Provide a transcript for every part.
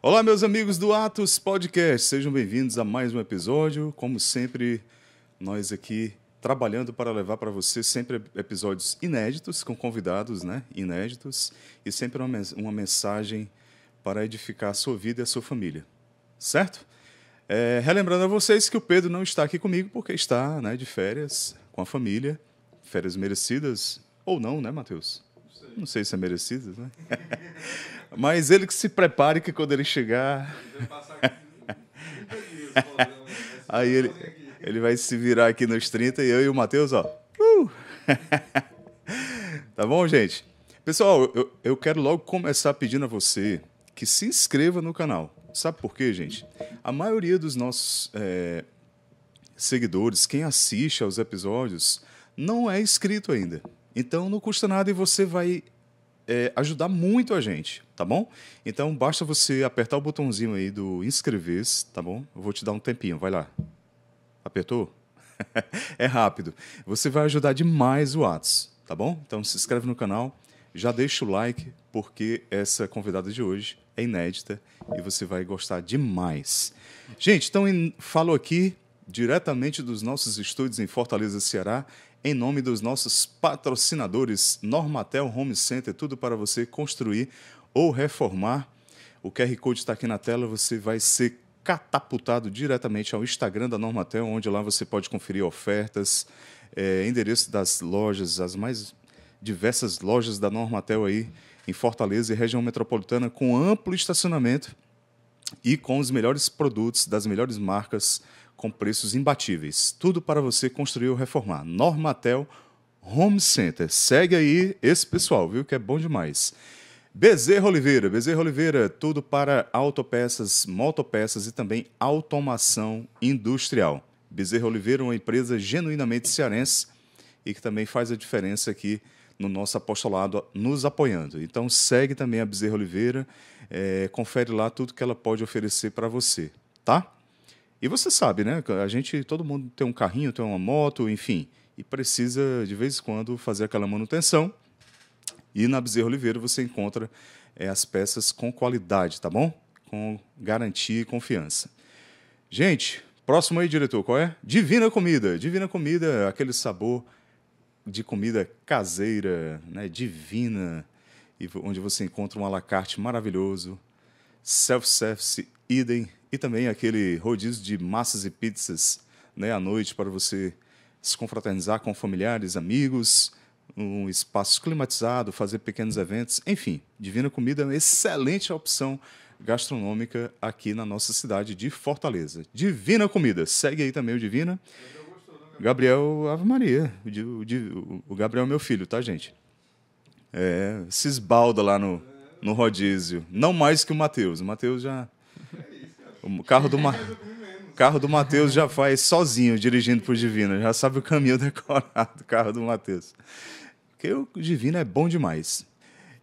Olá, meus amigos do Atos Podcast, sejam bem-vindos a mais um episódio. Como sempre, nós aqui trabalhando para levar para você sempre episódios inéditos, com convidados, né, inéditos, e sempre uma mensagem para edificar a sua vida e a sua família, certo? Relembrando a vocês que o Pedro não está aqui comigo porque está, né, de férias com a família, férias merecidas ou não, né, Matheus? Não sei se é merecidas, né? Mas ele que se prepare que quando ele chegar... Aí ele vai se virar aqui nos 30 e eu e o Matheus, ó. Tá bom, gente? Pessoal, eu quero logo começar pedindo a você que se inscreva no canal. Sabe por quê, gente? A maioria dos nossos seguidores, quem assiste aos episódios, não é inscrito ainda. Então não custa nada e você vai ajudar muito a gente, tá bom? Então basta você apertar o botãozinho aí do inscrever-se, tá bom? Eu vou te dar um tempinho, vai lá. Apertou? É rápido. Você vai ajudar demais o Atos, tá bom? Então se inscreve no canal, já deixa o like, porque essa convidada de hoje é inédita e você vai gostar demais. Gente, então falo aqui diretamente dos nossos estúdios em Fortaleza, Ceará, em nome dos nossos patrocinadores Normatel Home Center, tudo para você construir ou reformar. O QR Code está aqui na tela, você vai ser catapultado diretamente ao Instagram da Normatel, onde lá você pode conferir ofertas, endereço das lojas, as mais diversas lojas da Normatel aí em Fortaleza e região metropolitana, com amplo estacionamento e com os melhores produtos das melhores marcas, com preços imbatíveis. Tudo para você construir ou reformar. Normatel Home Center. Segue aí esse pessoal, viu? Que é bom demais. Bezerra Oliveira, tudo para autopeças, motopeças e também automação industrial. Bezerra Oliveira é uma empresa genuinamente cearense e que também faz a diferença aqui no nosso apostolado, nos apoiando. Então segue também a Bezerra Oliveira, confere lá tudo que ela pode oferecer para você, tá? E você sabe, né? Todo mundo tem um carrinho, tem uma moto, enfim, e precisa, de vez em quando, fazer aquela manutenção. E na Bezerra Oliveira você encontra as peças com qualidade, tá bom? Com garantia e confiança. Gente, próximo aí, diretor, qual é? Divina Comida. Divina Comida, aquele sabor de comida caseira, né? Divina, onde você encontra um à la carte maravilhoso, self-service, idem, e também aquele rodízio de massas e pizzas, né, à noite para você se confraternizar com familiares, amigos, um espaço climatizado, fazer pequenos eventos, enfim, Divina Comida é uma excelente opção gastronômica aqui na nossa cidade de Fortaleza. Divina Comida, segue aí também o Divina. Gabriel, Ave Maria, o Gabriel é meu filho, tá, gente? Se esbalda lá no rodízio, não mais que o Matheus já... O carro do Matheus já faz sozinho, dirigindo por Divina. Já sabe o caminho decorado do carro do Matheus. Porque o Divina é bom demais.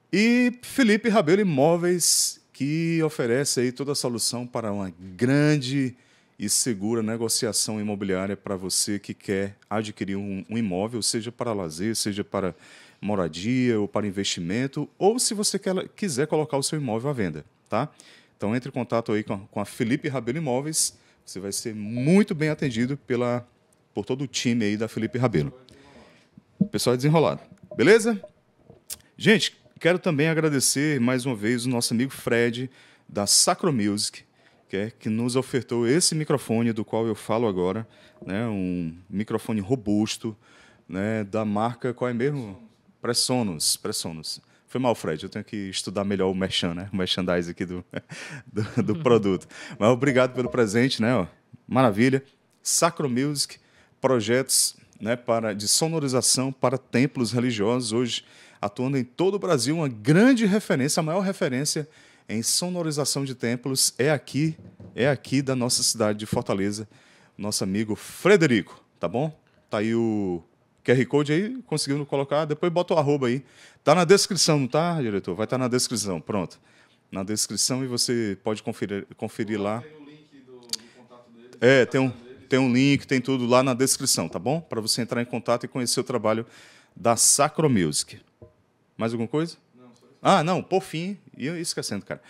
E Felipe Rabelo Imóveis, que oferece aí toda a solução para uma grande e segura negociação imobiliária para você que quer adquirir um imóvel, seja para lazer, seja para moradia ou para investimento, ou se você quiser colocar o seu imóvel à venda, tá? Então, entre em contato aí com a Felipe Rabelo Imóveis. Você vai ser muito bem atendido por todo o time aí da Felipe Rabelo. O pessoal é desenrolado. Beleza? Gente, quero também agradecer mais uma vez o nosso amigo Fred, da Sacro Music, que nos ofertou esse microfone do qual eu falo agora, né? Um microfone robusto, né? Da marca, qual é mesmo? Presonus. Foi mal, Fred, eu tenho que estudar melhor o merchan, né? O merchandise aqui do produto. Mas obrigado pelo presente, né? Maravilha. Sacro Music, projetos, né, de sonorização para templos religiosos, hoje atuando em todo o Brasil, uma grande referência, a maior referência em sonorização de templos é aqui da nossa cidade de Fortaleza, nosso amigo Frederico, tá bom? Tá aí o QR Code aí, conseguindo colocar, depois bota o arroba aí. Tá na descrição, não tá, diretor? Vai estar na descrição, pronto. Na descrição e você pode conferir lá. Tem o link do contato dele. Tem um link, tem tudo lá na descrição, tá bom? Para você entrar em contato e conhecer o trabalho da Sacro Music. Mais alguma coisa? Não, só isso. Ah, não, por fim, ia esquecendo, cara.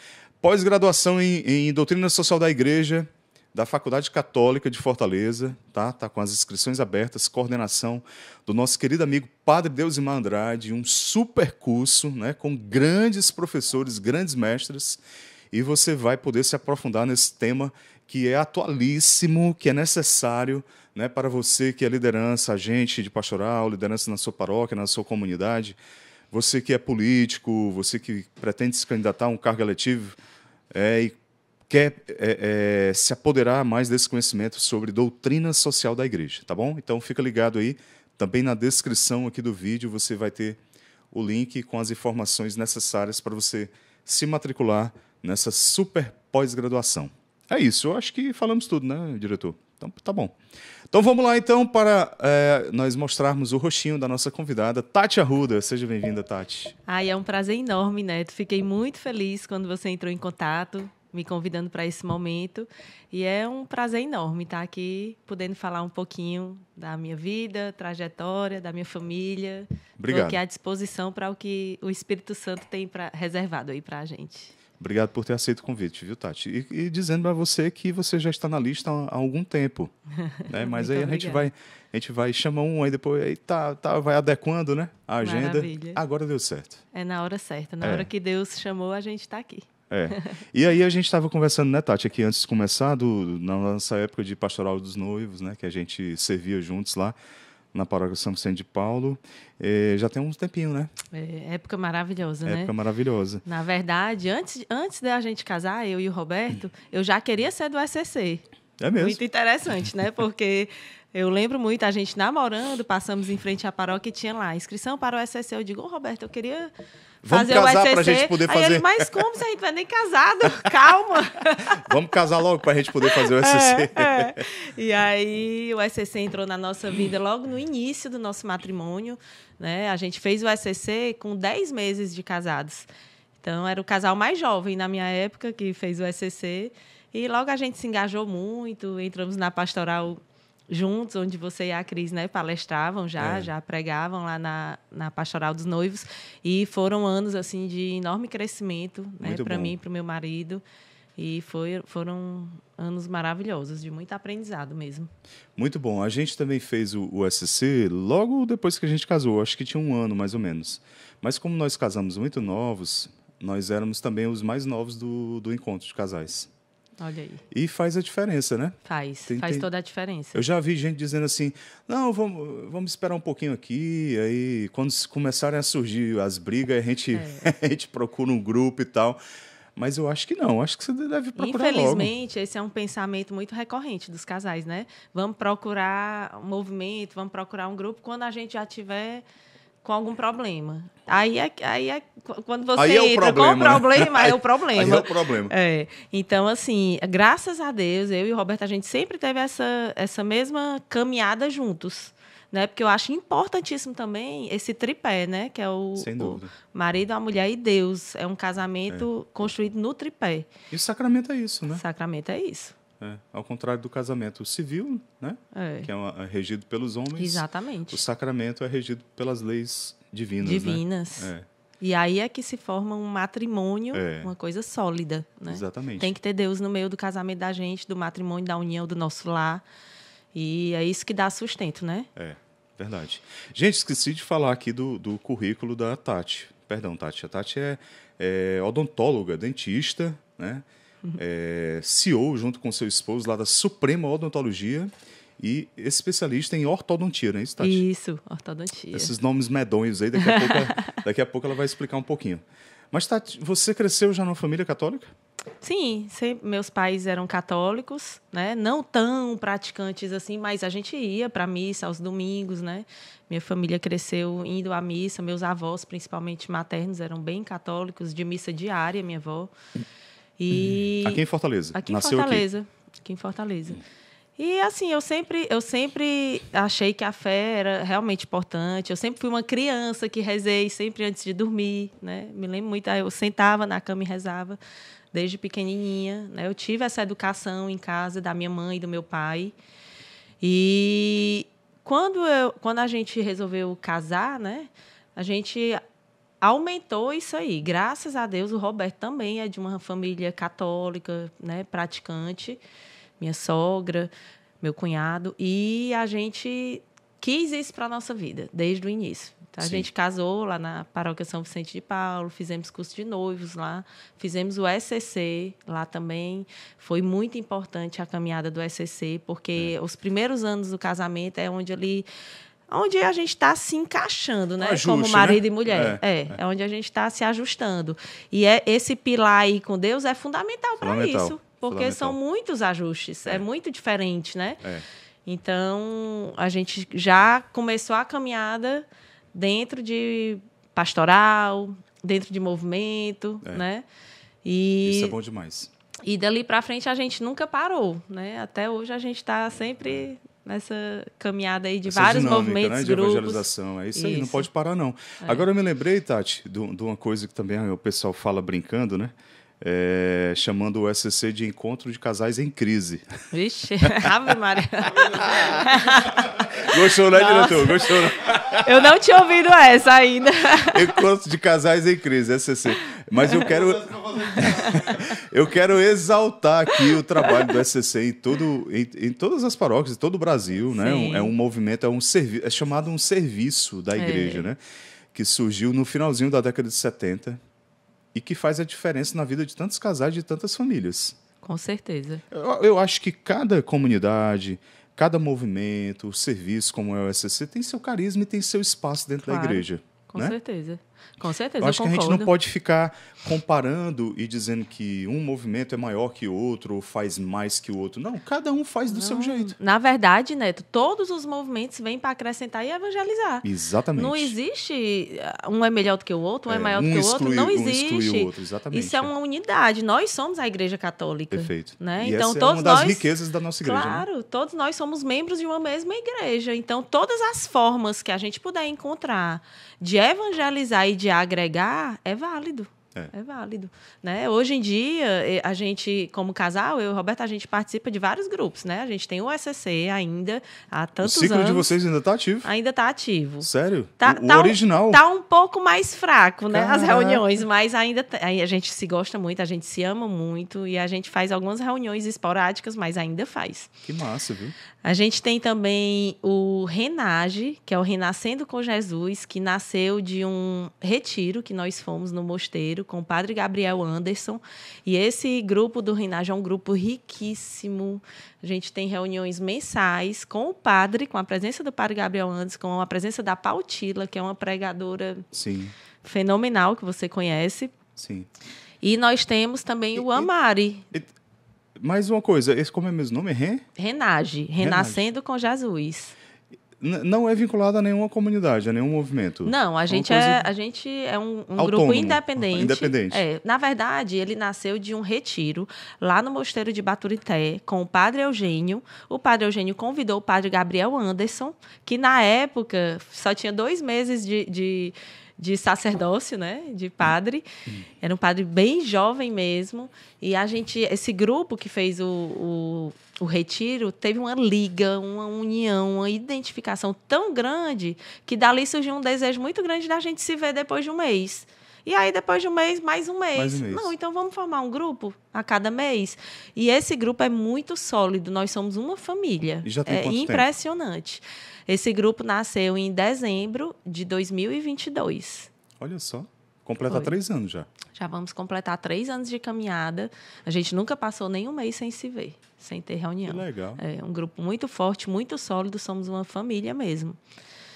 Pós-graduação em Doutrina Social da Igreja, da Faculdade Católica de Fortaleza, tá? Tá com as inscrições abertas, coordenação do nosso querido amigo Padre Deusimar Andrade, um super curso, né, com grandes professores, grandes mestres, e você vai poder se aprofundar nesse tema que é atualíssimo, que é necessário, né, para você que é liderança, agente de pastoral, liderança na sua paróquia, na sua comunidade, você que é político, você que pretende se candidatar a um cargo eletivo e quer se apoderar mais desse conhecimento sobre doutrina social da igreja, tá bom? Então fica ligado aí, também na descrição aqui do vídeo você vai ter o link com as informações necessárias para você se matricular nessa super pós-graduação. É isso, eu acho que falamos tudo, né, diretor? Então tá bom. Então vamos lá então para nós mostrarmos o rostinho da nossa convidada, Tati Arruda. Seja bem-vinda, Tati. É um prazer enorme, Neto. Fiquei muito feliz quando você entrou em contato, me convidando para esse momento. E é um prazer enorme estar aqui, podendo falar um pouquinho da minha vida, trajetória, da minha família. Obrigado. Estou aqui à disposição para o que o Espírito Santo tem reservado aí para a gente. Obrigado por ter aceito o convite, viu, Tati? E dizendo para você que você já está na lista há algum tempo. Né? Mas aí a gente vai chamar um, aí depois aí vai adequando, né, a agenda. Maravilha. Agora deu certo. É na hora certa. Na hora que Deus chamou, a gente está aqui. E aí a gente estava conversando, né, Tati, aqui antes de começar, na nossa época de Pastoral dos Noivos, né, que a gente servia juntos lá na paróquia São Vicente de Paulo. Já tem um tempinho, né? Época maravilhosa, né? Época maravilhosa. Na verdade, antes da gente casar, eu e o Roberto, eu já queria ser do SCC. É mesmo? Muito interessante, né? Porque eu lembro muito, a gente namorando, passamos em frente à paróquia e tinha lá, inscrição para o SCC. Eu digo, Roberto, eu queria fazer o SCC. Vamos casar para a gente poder fazer. Aí ele, mas como se a gente não é nem casado? Calma. Vamos casar logo para a gente poder fazer o SCC. E aí o SCC entrou na nossa vida logo no início do nosso matrimônio, né? A gente fez o SCC com 10 meses de casados. Então, era o casal mais jovem na minha época que fez o SCC. E logo a gente se engajou muito, entramos na pastoral juntos, onde você e a Cris, né, palestravam já pregavam lá na Pastoral dos Noivos. E foram anos assim de enorme crescimento, né, para mim e para o meu marido. E foram anos maravilhosos, de muito aprendizado mesmo. Muito bom. A gente também fez o SCC logo depois que a gente casou. Acho que tinha um ano, mais ou menos. Mas como nós casamos muito novos, nós éramos também os mais novos do encontro de casais. Olha aí. E faz a diferença, né? Faz toda a diferença. Eu já vi gente dizendo assim, não, vamos esperar um pouquinho aqui, aí quando começarem a surgir as brigas, a gente procura um grupo e tal. Mas eu acho que não, acho que você deve procurar Infelizmente, logo. Esse é um pensamento muito recorrente dos casais, né? Vamos procurar um movimento, vamos procurar um grupo quando a gente já tiver com algum problema. Aí é quando você entra com o problema, é o problema. Aí é o problema. Então, assim, graças a Deus, eu e o Roberto, a gente sempre teve essa mesma caminhada juntos. Né? Porque eu acho importantíssimo também esse tripé, né? Que é o marido, a mulher e Deus. É um casamento construído no tripé. E o sacramento é isso, né? O sacramento é isso. Ao contrário do casamento civil, né? Que é regido pelos homens. Exatamente. O sacramento é regido pelas leis divinas. Né? E aí é que se forma um matrimônio, uma coisa sólida. Né? Exatamente. Tem que ter Deus no meio do casamento da gente, do matrimônio, da união, do nosso lar. E é isso que dá sustento, né? Verdade. Gente, esqueci de falar aqui do currículo da Tati. Perdão, Tati. A Tati é odontóloga, dentista, né? CEO, junto com seu esposo, lá da Suprema Odontologia e especialista em ortodontia, não é isso, Tati? Isso, ortodontia. Esses nomes medonhos aí, daqui a pouco ela vai explicar um pouquinho. Mas, Tati, você cresceu já numa família católica? Sim, meus pais eram católicos, né? Não tão praticantes assim, mas a gente ia para a missa aos domingos, né? Minha família cresceu indo à missa, meus avós, principalmente maternos, eram bem católicos, de missa diária, minha avó. E aqui em Fortaleza? Aqui em Fortaleza. E, assim, eu sempre achei que a fé era realmente importante. Eu sempre fui uma criança que rezei sempre antes de dormir, né? Me lembro muito, eu sentava na cama e rezava desde pequenininha, né? Eu tive essa educação em casa da minha mãe e do meu pai. E quando a gente resolveu casar, né? A gente aumentou isso aí. Graças a Deus, o Roberto também é de uma família católica, né, praticante, minha sogra, meu cunhado, e a gente quis isso para a nossa vida, desde o início. Então, a gente casou lá na Paróquia São Vicente de Paulo, fizemos curso de noivos lá, fizemos o SCC lá também. Foi muito importante a caminhada do SCC, porque os primeiros anos do casamento é onde a gente está se encaixando, né? Ajuste, como marido né? e mulher. É onde a gente está se ajustando. E esse pilar aí com Deus é fundamental para isso, porque são muitos ajustes, é muito diferente, né? Então, a gente já começou a caminhada dentro de pastoral, dentro de movimento, né? Isso é bom demais. E dali para frente a gente nunca parou, né? Até hoje a gente está sempre nessa caminhada aí de vários dinâmica, movimentos, né? De grupos. evangelização. É isso aí, não pode parar, não. Agora eu me lembrei, Tati, de uma coisa que também o pessoal fala brincando, né? Chamando o SCC de Encontro de Casais em Crise. Vixe, Ave Maria. Gostou, né, diretor? Gostou, né? Eu não tinha ouvido essa ainda. Encontro de Casais em Crise, SCC. Mas eu quero exaltar aqui o trabalho do SCC em todas as paróquias, em todo o Brasil, né? É um movimento, é chamado um serviço da igreja, né? Que surgiu no finalzinho da década de 70 e que faz a diferença na vida de tantos casais, de tantas famílias. Com certeza. Eu acho que cada comunidade, cada movimento, serviço como é o SCC, tem seu carisma e tem seu espaço dentro da igreja. Com certeza. Com certeza, eu acho que a gente não pode ficar comparando e dizendo que um movimento é maior que o outro ou faz mais que o outro. Não, cada um faz do seu jeito. Na verdade, Neto, todos os movimentos vêm para acrescentar e evangelizar. Exatamente. Não existe um é melhor do que o outro, um é maior do que o outro. Não existe. Um exclui o outro, exatamente. Isso é uma unidade. Nós somos a Igreja Católica. Perfeito. Né? E então, essa todos é uma das nós, riquezas da nossa igreja. Claro, né? Todos nós somos membros de uma mesma igreja. Então, todas as formas que a gente puder encontrar de evangelizar e de agregar é válido. É válido. Né? Hoje em dia, a gente, como casal, eu e o Roberto, a gente participa de vários grupos. Né? A gente tem o SCC ainda há tantos anos. O ciclo de vocês ainda está ativo? Ainda está ativo. Sério? O original? Está um pouco mais fraco, né? As reuniões, mas ainda a gente se gosta muito, a gente se ama muito e a gente faz algumas reuniões esporádicas, mas ainda faz. Que massa, viu? A gente tem também o Renage, que é o Renascendo com Jesus, que nasceu de um retiro que nós fomos no mosteiro com o padre Gabriel Anderson. E esse grupo do Renage é um grupo riquíssimo. A gente tem reuniões mensais com o padre, com a presença do padre Gabriel Anderson, com a presença da Pautila, que é uma pregadora fenomenal, que você conhece. Sim. E nós temos também o Amari. Mais uma coisa, esse como é o mesmo nome? Renage, Renascendo com Jesus. Não é vinculado a nenhuma comunidade, a nenhum movimento? Não, a gente é um grupo independente. Na verdade, ele nasceu de um retiro lá no Mosteiro de Baturité com o padre Eugênio. O padre Eugênio convidou o padre Gabriel Anderson, que na época só tinha 2 meses de sacerdócio, né, de padre. Era um padre bem jovem mesmo. E esse grupo que fez o retiro teve uma liga, uma união, uma identificação tão grande que dali surgiu um desejo muito grande da gente se ver depois de um mês. E aí, depois de um mês, mais um mês. Não, então vamos formar um grupo a cada mês. E esse grupo é muito sólido. Nós somos uma família. E já tem quanto impressionante. Tempo? Esse grupo nasceu em dezembro de 2022. Olha só. Completa 3 anos já. Já vamos completar 3 anos de caminhada. A gente nunca passou nem um mês sem se ver, sem ter reunião. Que legal. É um grupo muito forte, muito sólido. Somos uma família mesmo.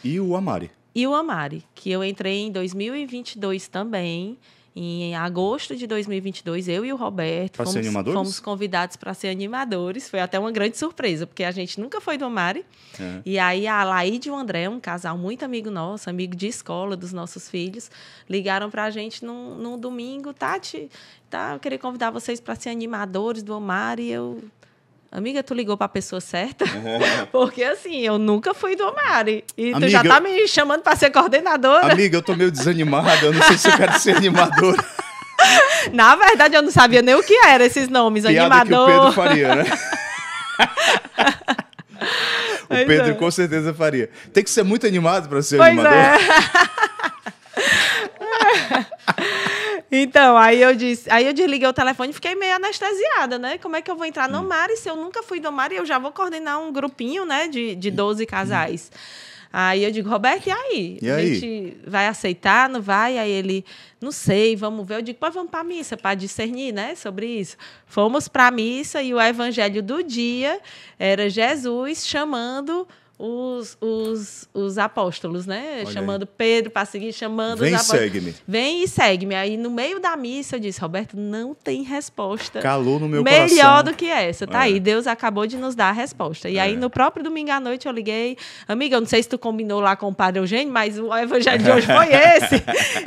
E o Amari? E o Amari, que eu entrei em 2022 também. Em agosto de 2022, eu e o Roberto fomos convidados para ser animadores. Foi até uma grande surpresa, porque a gente nunca foi do Amari. E aí a Laíde e o André, um casal muito amigo nosso, amigo de escola dos nossos filhos, ligaram para a gente num domingo. Tati, eu queria convidar vocês para ser animadores do Amari. Amiga, tu ligou para a pessoa certa? Porque, assim, eu nunca fui do Amari. E tu já tá me chamando para ser coordenadora. Amiga, eu tô meio desanimada. Eu não sei se eu quero ser animadora. Na verdade, eu não sabia nem o que eram esses nomes. Piada animador. Que o Pedro faria, né? O Pedro com certeza faria. Tem que ser muito animado para ser animador. Então, aí eu desliguei o telefone e fiquei meio anestesiada, né? Como é que eu vou entrar no Mari se eu nunca fui do Mari e eu já vou coordenar um grupinho, né, de 12 casais. Aí eu digo, Roberto, e aí? E a aí? gente vai aceitar, não vai? Aí ele, não sei, vamos ver. Eu digo, vamos para a missa, para discernir, né, sobre isso. Fomos para a missa e o evangelho do dia era Jesus chamando os apóstolos, né? Olha chamando Pedro para seguir, chamando Vem os e apóstolos. segue-me. Vem e segue-me. Aí, no meio da missa, eu disse, Roberto, não tem resposta Calou no meu melhor coração. do que essa. Tá aí, Deus acabou de nos dar a resposta. E aí, no próprio domingo à noite, eu liguei. Amiga, eu não sei se tu combinou lá com o Padre Eugênio, mas o evangelho de hoje foi esse.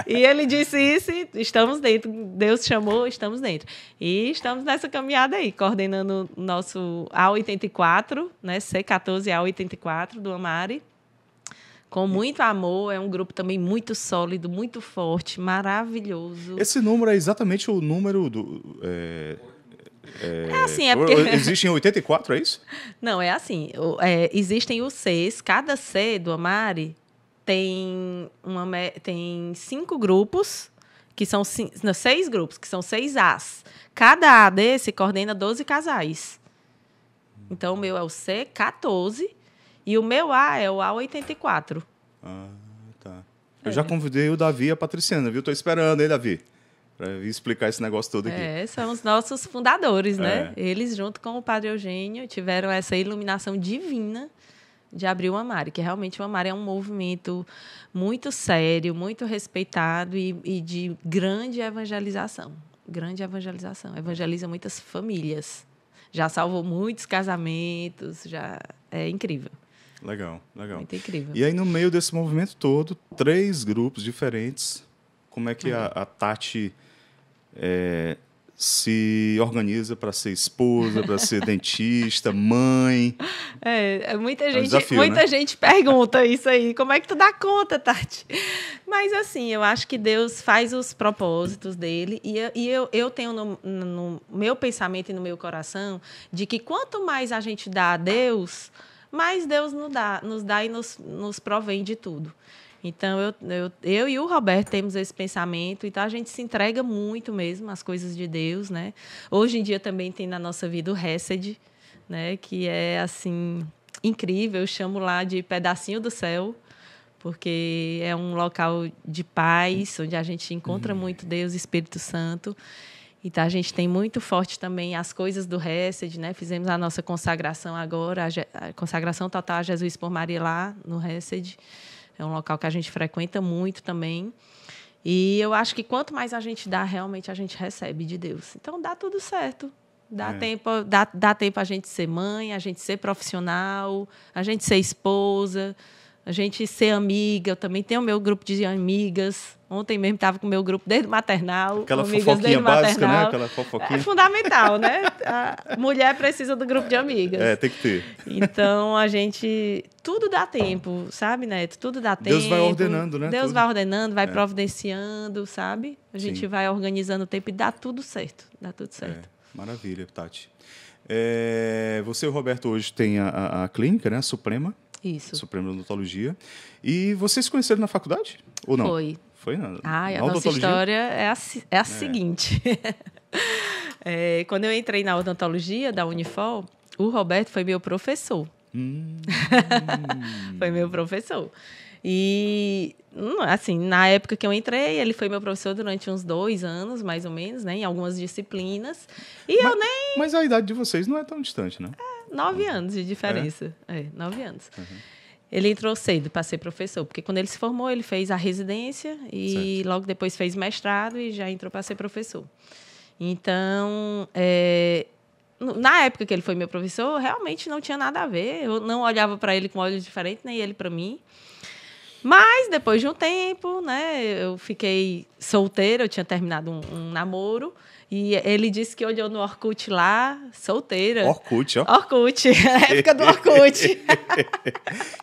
E ele disse isso e estamos dentro. Deus chamou, estamos dentro. E estamos nessa caminhada aí, coordenando o nosso A84, né? C14 A84 do Amari. Com muito amor, é um grupo também muito sólido, muito forte, maravilhoso. Esse número é exatamente o número do... É assim, é porque... Existem 84, é isso? Não, é assim. Existem os Cs. Cada C do Amari tem 5 grupos, que são 6 grupos, que são 6 As. Cada A desse coordena 12 casais. Então, o meu é o C14 e o meu A é o A84. Ah, tá. Eu já convidei o Davi e a Patriciana, viu? Estou esperando, hein, Davi? Para vir explicar esse negócio todo aqui. São os nossos fundadores, né? Eles, junto com o Padre Eugênio, tiveram essa iluminação divina de abrir o Amari, que realmente o Amari é um movimento muito sério, muito respeitado e de grande evangelização. Grande evangelização. Evangeliza muitas famílias. Já salvou muitos casamentos, já é incrível. Legal, legal. Muito incrível. E aí, no meio desse movimento todo, 3 grupos diferentes. Como é que a Tati se organiza para ser esposa, para ser dentista, mãe? Muita gente pergunta isso aí. Como é que tu dá conta, Tati? Mas, assim, eu acho que Deus faz os propósitos dele. E eu tenho no meu pensamento e no meu coração de que quanto mais a gente dá a Deus, mais Deus nos dá e nos provém de tudo. Então, eu e o Roberto temos esse pensamento, então a gente se entrega muito mesmo às coisas de Deus, né? Hoje em dia também tem na nossa vida o Hesed, né? Que é, assim, incrível. Eu chamo lá de pedacinho do céu, porque é um local de paz, onde a gente encontra muito Deus e Espírito Santo. Então, a gente tem muito forte também as coisas do Hesed, né? Fizemos a nossa consagração agora, a consagração total a Jesus por Maria lá no Hesed. É um local que a gente frequenta muito também. E eu acho que quanto mais a gente dá, realmente a gente recebe de Deus. Então, dá tudo certo. Dá tempo a gente ser mãe, a gente ser profissional, a gente ser esposa, a gente ser amiga. Eu também tenho o meu grupo de amigas. Ontem mesmo estava com o meu grupo desde o maternal. Aquela amigas fofoquinha desde o básica, maternal. né? Aquela fofoquinha. É fundamental, né? A mulher precisa do grupo de amigas. Tem que ter. Então, a gente... Tudo dá tempo, sabe, Neto? Tudo dá tempo. Deus vai ordenando, né? Deus tudo. vai ordenando, vai providenciando, sabe? A gente vai organizando o tempo e dá tudo certo. Dá tudo certo. Maravilha, Tati. Você e o Roberto hoje tem a clínica, né? A Suprema. Isso. Suprema Odontologia. E vocês se conheceram na faculdade? Ou não? Foi. Na a nossa história é a seguinte. Quando eu entrei na odontologia da Unifol, o Roberto foi meu professor. Foi meu professor. E, assim, na época que eu entrei, ele foi meu professor durante uns 2 anos, mais ou menos, né? Em algumas disciplinas. Mas a idade de vocês não é tão distante, né? 9 anos de diferença. 9 anos. Uhum. Ele entrou cedo para ser professor, porque quando ele se formou, ele fez a residência e logo depois fez mestrado e já entrou para ser professor. Então, na época que ele foi meu professor, realmente não tinha nada a ver. Eu não olhava para ele com olhos diferentes, nem ele para mim. Mas, depois de um tempo, né, eu fiquei solteira, eu tinha terminado um namoro. E ele disse que olhou no Orkut lá, solteira. Orkut, ó. Orkut, a época do Orkut.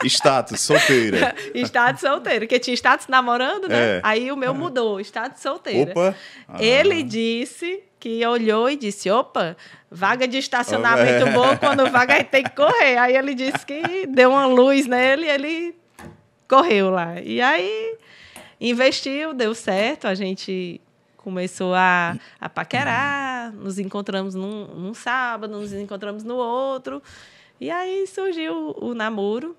Status, solteira. Status solteira, porque tinha status namorando, né? Aí o meu mudou, status solteira. Opa! Ele disse que olhou e disse, opa, vaga de estacionamento boa, quando vaga aí tem que correr. Aí ele disse que deu uma luz nele e ele correu lá. E aí... investiu, deu certo, a gente começou a paquerar, nos encontramos num sábado, nos encontramos no outro, e aí surgiu o namoro.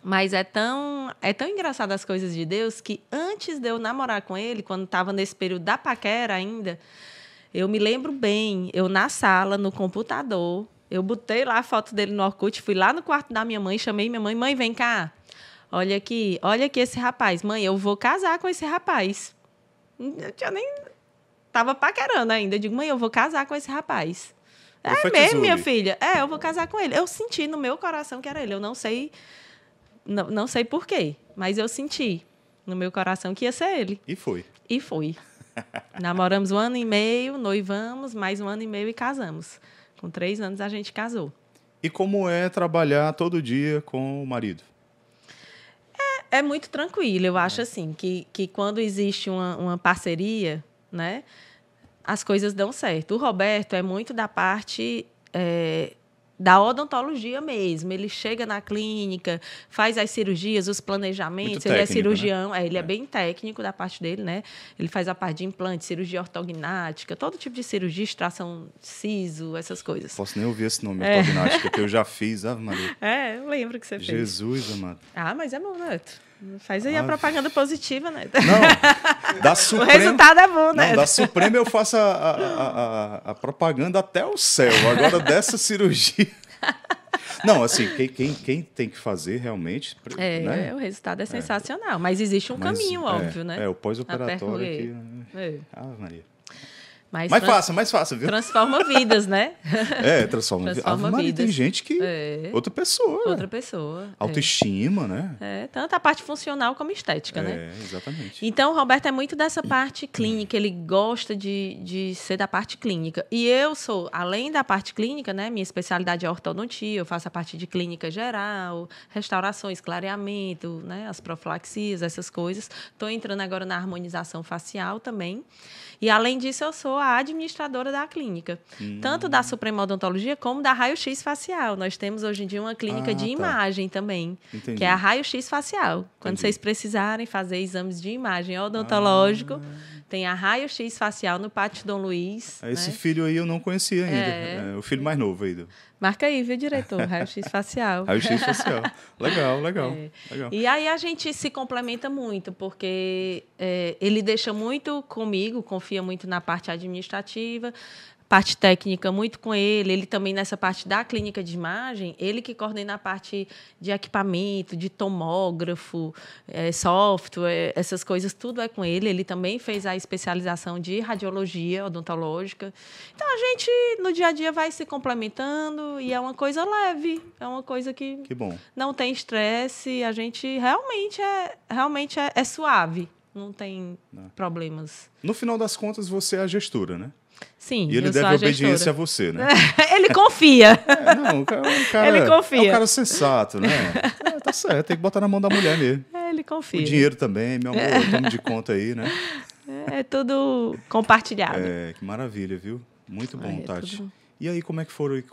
Mas é tão engraçado as coisas de Deus que antes de eu namorar com ele, quando estava nesse período da paquera ainda, eu me lembro bem, eu na sala, no computador, eu botei lá a foto dele no Orkut, fui lá no quarto da minha mãe, chamei minha mãe, mãe, vem cá, olha aqui esse rapaz. Mãe, eu vou casar com esse rapaz. Eu tinha nem... Tava paquerando ainda. Eu digo, mãe, eu vou casar com esse rapaz. É mesmo, minha filha? Eu vou casar com ele. Eu senti no meu coração que era ele. Eu não sei... Não sei por quê, mas eu senti no meu coração que ia ser ele. E foi. E foi. Namoramos 1 ano e meio, noivamos, mais 1 ano e meio e casamos. Com 3 anos a gente casou. E como é trabalhar todo dia com o marido? É muito tranquilo. Eu acho assim que quando existe uma parceria, né, as coisas dão certo. O Roberto é muito da parte... da odontologia mesmo. Ele chega na clínica, faz as cirurgias, os planejamentos. Muito ele técnico, é cirurgião, né? Ele é bem técnico da parte dele, né? Ele faz a parte de implante, cirurgia ortognática, todo tipo de cirurgia, extração de siso, essas coisas. Posso nem ouvir esse nome, ortognática, que eu já fiz, Ave Maria. Eu lembro que você fez. Jesus, amado. Mas é bom, Neto. Faz aí a propaganda positiva, Neto. Não, da Suprema... O resultado é bom, Neto. Não, da Suprema eu faço a propaganda até o céu. Agora dessa cirurgia... Não, assim, quem tem que fazer realmente... né? O resultado é sensacional. Mas existe um caminho, óbvio, né? O pós-operatório aqui... Maria. Mais fácil, viu? Transforma vidas, né? Transforma vidas. Vidas. Tem gente que... Outra pessoa. Autoestima, né? Tanto a parte funcional como estética, né? Exatamente. Então, o Roberto é muito dessa parte clínica. Ele gosta de ser da parte clínica. E eu sou, além da parte clínica, né? Minha especialidade é ortodontia. Eu faço a parte de clínica geral, restaurações, clareamento, né? As profilaxias, essas coisas. Estou entrando agora na harmonização facial também. E, além disso, eu sou a administradora da clínica. Tanto da Suprema Odontologia como da Raio-X Facial. Nós temos, hoje em dia, uma clínica de imagem também, Entendi. que é a Raio-X Facial. Quando vocês precisarem fazer exames de imagem odontológico, tem a Raio-X Facial no Pátio Dom Luiz. Esse né? filho aí eu não conhecia ainda. O filho mais novo ainda. Marca aí, viu, diretor? Raio-X Facial. Raio-X Facial. Legal. E aí a gente se complementa muito, porque ele deixa muito comigo, confia muito na parte administrativa, parte técnica muito com ele. Ele também, nessa parte da clínica de imagem, ele que coordena a parte de equipamento, de tomógrafo, software, essas coisas, tudo é com ele. Ele também fez a especialização de radiologia odontológica. Então, a gente, no dia a dia, vai se complementando e é uma coisa leve, é uma coisa que bom. Não tem estresse. A gente realmente é suave, não tem problemas. No final das contas, você é a gestora, né? Sim, e ele deve obediência a você, né? Ele confia. O cara, ele confia. É um cara sensato, né? Tá certo, tem que botar na mão da mulher mesmo. Ele confia. O dinheiro também, meu amor, tome de conta aí, né? É tudo compartilhado. Que maravilha, viu? Muito bom, Tati. Tudo... E aí, como é que foram?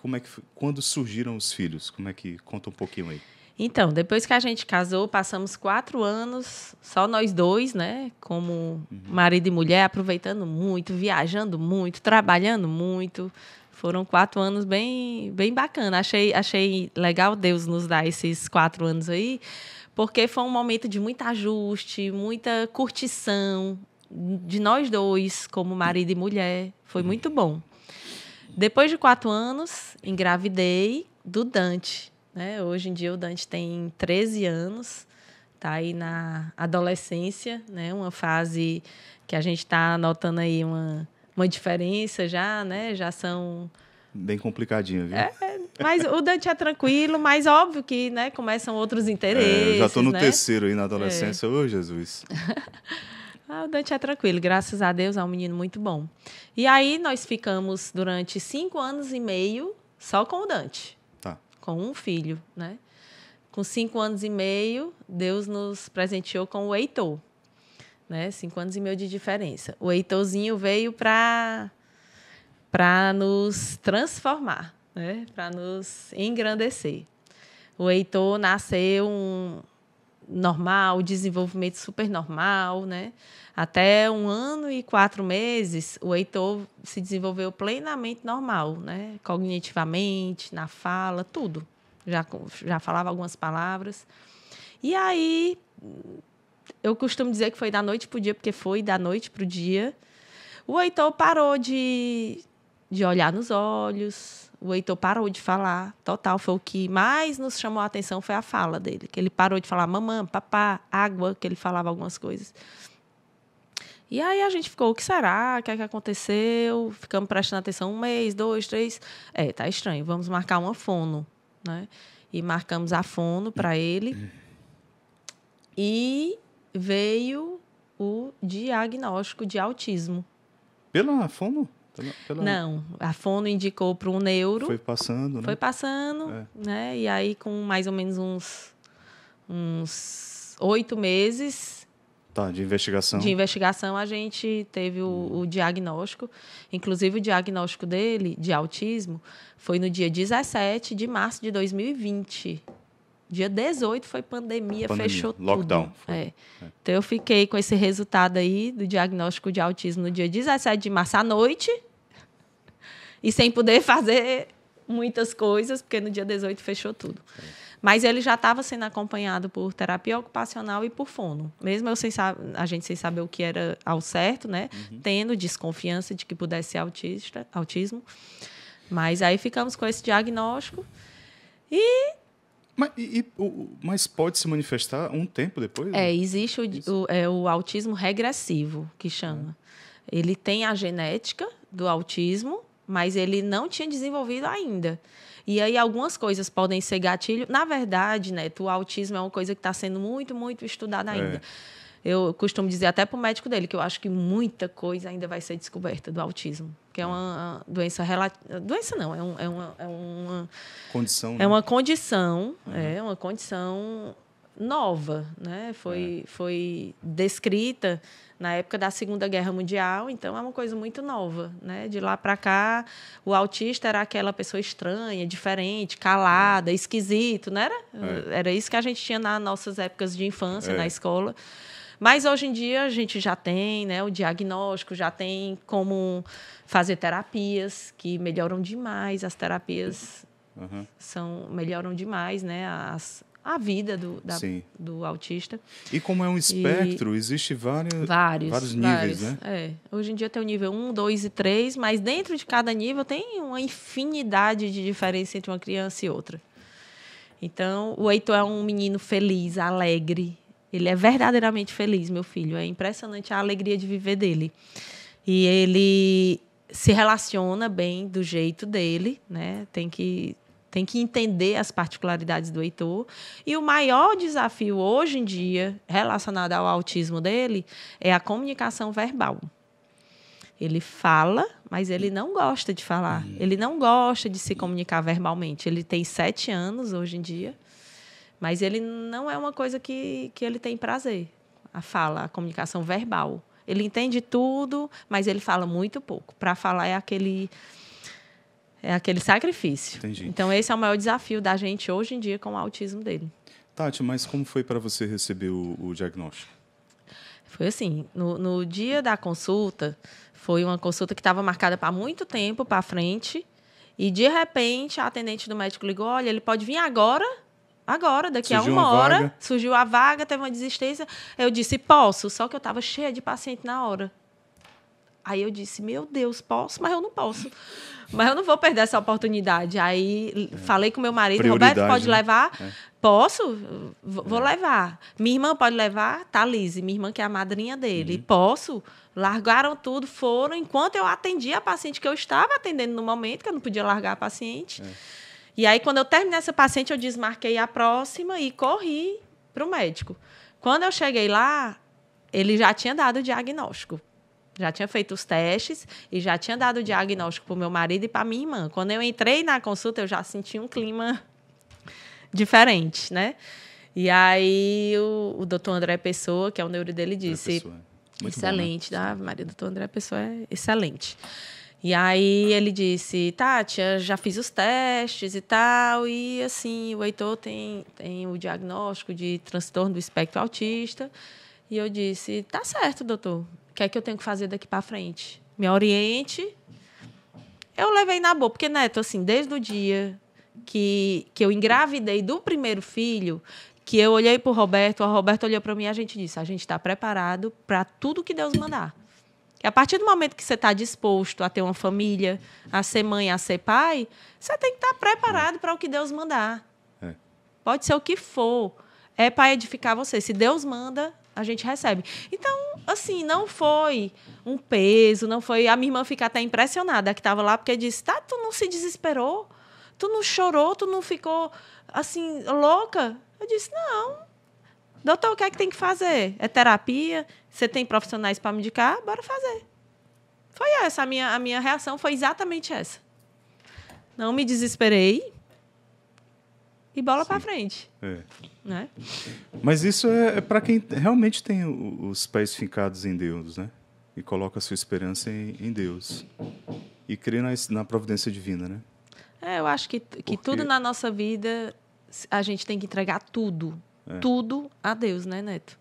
Quando surgiram os filhos? Como é que... Conta um pouquinho aí. Então, depois que a gente casou, passamos 4 anos, só nós dois, né? Como marido e mulher, aproveitando muito, viajando muito, trabalhando muito. Foram 4 anos bem bacana. Achei legal Deus nos dar esses 4 anos aí, porque foi um momento de muito ajuste, muita curtição de nós dois, como marido e mulher. Foi muito bom. Depois de 4 anos, engravidei do Dante. Hoje em dia o Dante tem 13 anos, está aí na adolescência, né? Uma fase que a gente está notando aí uma diferença já, né? Já são... Bem complicadinho, viu? Mas o Dante é tranquilo, mas óbvio que, né, começam outros interesses. Já estou no né? terceiro aí na adolescência. Ô, Jesus! O Dante é tranquilo, graças a Deus, é um menino muito bom. E aí nós ficamos durante 5 anos e meio só com o Dante. Com um filho, né? Com 5 anos e meio, Deus nos presenteou com o Heitor, né? 5 anos e meio de diferença. O Heitorzinho veio para nos transformar, né? Para nos engrandecer. O Heitor nasceu normal, desenvolvimento super normal, né? Até 1 ano e 4 meses, o Heitor se desenvolveu plenamente normal, né? Cognitivamente, na fala, tudo. Já falava algumas palavras. E aí, eu costumo dizer que foi da noite para o dia, porque foi da noite para o dia. O Heitor parou de olhar nos olhos, o Heitor parou de falar, total. Foi o que mais nos chamou a atenção, foi a fala dele. Que ele parou de falar mamãe, papá, água, que ele falava algumas coisas. E aí a gente ficou, o que será? O que é que aconteceu? Ficamos prestando atenção 1 mês, 2, 3. Tá estranho, vamos marcar uma fono, né? E marcamos a fono para ele. E veio o diagnóstico de autismo. Pela fono? Não, a fono indicou para um neuro. Foi passando, né? Foi passando, né? E aí, com mais ou menos uns 8 meses... Tá, de investigação. De investigação, a gente teve o diagnóstico. Inclusive, o diagnóstico dele, de autismo, foi no dia 17 de março de 2020. Dia 18 foi pandemia. Fechou tudo. Lockdown. Então, eu fiquei com esse resultado aí do diagnóstico de autismo no dia 17 de março à noite e sem poder fazer muitas coisas, porque no dia 18 fechou tudo. Mas ele já estava sendo acompanhado por terapia ocupacional e por fono. Mesmo a gente sem saber o que era ao certo, né? Tendo desconfiança de que pudesse ser autismo. Mas aí ficamos com esse diagnóstico e... Mas pode se manifestar um tempo depois? Existe o autismo regressivo, que chama. Ele tem a genética do autismo, mas ele não tinha desenvolvido ainda. E aí algumas coisas podem ser gatilho. Na verdade, Neto, o autismo é uma coisa que está sendo muito, muito estudada ainda. Eu costumo dizer até para o médico dele que eu acho que muita coisa ainda vai ser descoberta do autismo. Que é uma doença relativa... Doença não, é uma condição. É uma condição, é uma condição nova, né? Foi descrita na época da Segunda Guerra Mundial, então é uma coisa muito nova, né? De lá para cá, o autista era aquela pessoa estranha, diferente, calada, esquisito, não era? Era isso que a gente tinha nas nossas épocas de infância, na escola. Mas hoje em dia a gente já tem, né, o diagnóstico, já tem como fazer terapias que melhoram demais, as terapias melhoram demais, né, a vida do autista. E como é um espectro, existe vários níveis, né? Hoje em dia tem o nível 1, 2 e 3, mas dentro de cada nível tem uma infinidade de diferença entre uma criança e outra. Então, o Heitor é um menino feliz, alegre. Ele é verdadeiramente feliz, meu filho. É impressionante a alegria de viver dele. E ele se relaciona bem do jeito dele, né? Tem que entender as particularidades do Heitor. E o maior desafio hoje em dia, relacionado ao autismo dele, é a comunicação verbal. Ele fala, mas ele não gosta de falar. Ele não gosta de se comunicar verbalmente. Ele tem 7 anos hoje em dia. Mas ele não é uma coisa que ele tem prazer, a fala, a comunicação verbal. Ele entende tudo, mas ele fala muito pouco. Para falar é aquele sacrifício. Entendi. Então, esse é o maior desafio da gente hoje em dia com o autismo dele. Tati, mas como foi para você receber o diagnóstico? Foi assim, no dia da consulta, foi uma consulta que estava marcada para muito tempo para frente, e, de repente, a atendente do médico ligou, olha, ele pode vir agora, daqui a 1 hora, surgiu a vaga, teve uma desistência. Eu disse, posso, só que eu estava cheia de paciente na hora. Aí eu disse, meu Deus, posso, mas eu não posso. Mas eu não vou perder essa oportunidade. Aí falei com meu marido, Roberto, pode levar? Posso? Vou levar. Minha irmã pode levar? Thalise, minha irmã que é a madrinha dele. Posso? Largaram tudo, foram, enquanto eu atendia a paciente que eu estava atendendo no momento, que eu não podia largar a paciente. E aí, quando eu terminei essa paciente, eu desmarquei a próxima e corri para o médico. Quando eu cheguei lá, ele já tinha dado o diagnóstico. Já tinha feito os testes e já tinha dado o diagnóstico para o meu marido e para a minha irmã. Quando eu entrei na consulta, eu já senti um clima diferente, né? E aí, o doutor André Pessoa, que é o neuro dele, disse... Muito excelente, bom, né? Maria, doutor André Pessoa é excelente. E aí ele disse, Tati, eu já fiz os testes e tal, e assim, o Heitor tem o diagnóstico de transtorno do espectro autista. E eu disse, tá certo, doutor, o que é que eu tenho que fazer daqui para frente? Me oriente. Eu levei na boa, porque, Neto, assim, desde o dia que eu engravidei do primeiro filho, que eu olhei para o Roberto olhou para mim e a gente disse, a gente está preparado para tudo que Deus mandar. E a partir do momento que você está disposto a ter uma família, a ser mãe, a ser pai, você tem que estar preparado para o que Deus mandar. É. Pode ser o que for. É para edificar você. Se Deus manda, a gente recebe. Então, assim, não foi um peso, não foi... A minha irmã fica até impressionada, que estava lá, porque disse, tá, tu não se desesperou? Tu não chorou? Tu não ficou, assim, louca? Eu disse, não. Doutor, o que é que tem que fazer? É terapia? Você tem profissionais para me indicar? Bora fazer. Foi essa. A minha reação foi exatamente essa. Não me desesperei e bola para frente. É. Né? Mas isso é para quem realmente tem os pés fincados em Deus, né? E coloca a sua esperança em Deus. E crê na providência divina, né? Eu acho que tudo na nossa vida, a gente tem que entregar tudo. Tudo a Deus, né, Neto?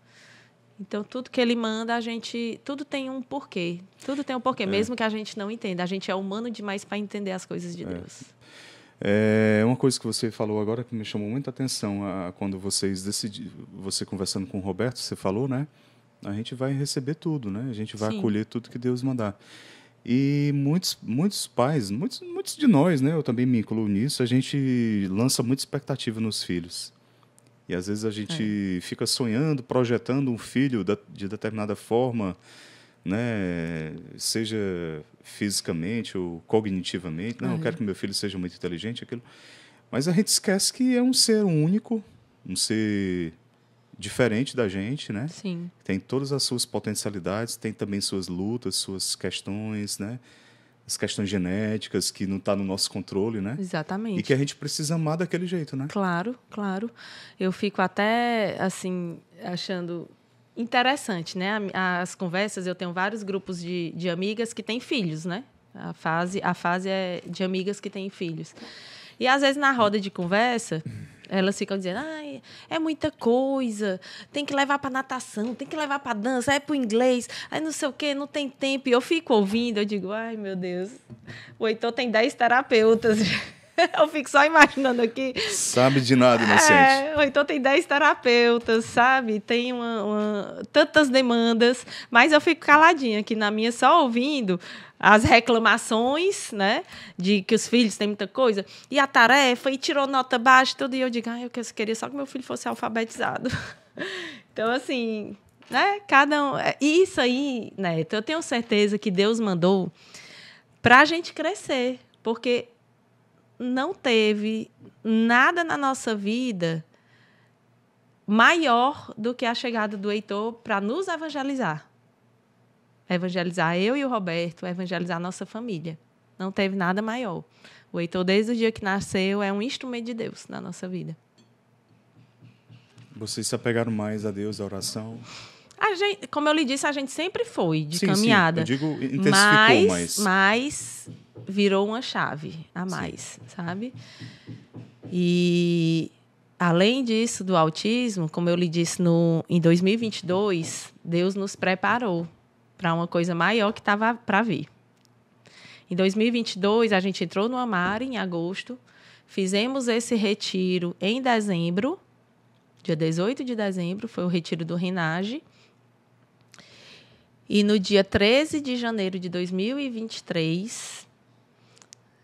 Então, tudo que Ele manda, tudo tem um porquê. Tudo tem um porquê, mesmo que a gente não entenda. A gente é humano demais para entender as coisas de Deus. É uma coisa que você falou agora que me chamou muita atenção. Quando você conversando com o Roberto, você falou, né? A gente vai receber tudo, né? A gente vai acolher tudo que Deus mandar. E muitos pais, muitos de nós, né? Eu também me incluo nisso, a gente lança muita expectativa nos filhos. E às vezes a gente fica sonhando, projetando um filho de determinada forma, né? Seja fisicamente ou cognitivamente. Não, eu quero que meu filho seja muito inteligente, aquilo. Mas a gente esquece que é um ser único, um ser diferente da gente, né? Sim. Tem todas as suas potencialidades, tem também suas lutas, suas questões, né? As questões genéticas que não está no nosso controle, né? Exatamente. E que a gente precisa amar daquele jeito, né? Claro, claro. Eu fico até, assim, achando interessante, né? As conversas, eu tenho vários grupos de amigas que têm filhos, né? A fase é de amigas que têm filhos. E, às vezes, na roda de conversa, elas ficam dizendo, é muita coisa, tem que levar para natação, tem que levar para dança, é para o inglês, aí não sei o quê, não tem tempo. E eu fico ouvindo, eu digo, ai, meu Deus, o Heitor tem 10 terapeutas. Eu fico só imaginando aqui. Sabe de nada, inocente. O Heitor tem 10 terapeutas, sabe? Tem tantas demandas, mas eu fico caladinha aqui na minha, só ouvindo as reclamações, né? De que os filhos têm muita coisa. E a tarefa, e tirou nota baixa, tudo. E eu digo, eu queria só que meu filho fosse alfabetizado. Então, assim, né? Cada um... Isso aí, Neto, eu tenho certeza que Deus mandou para a gente crescer. Porque não teve nada na nossa vida maior do que a chegada do Heitor para nos evangelizar. Evangelizar eu e o Roberto, evangelizar a nossa família. Não teve nada maior. O Heitor, desde o dia que nasceu, é um instrumento de Deus na nossa vida. Vocês se apegaram mais a Deus, a oração? Como eu lhe disse, a gente sempre foi de caminhada. Sim, eu digo, intensificou mas virou uma chave a mais, sabe? E, além disso, do autismo, como eu lhe disse, em 2022, Deus nos preparou para uma coisa maior que estava para vir. Em 2022, a gente entrou no Amar em agosto, fizemos esse retiro em dezembro, dia 18 de dezembro, foi o retiro do Renage. E no dia 13 de janeiro de 2023,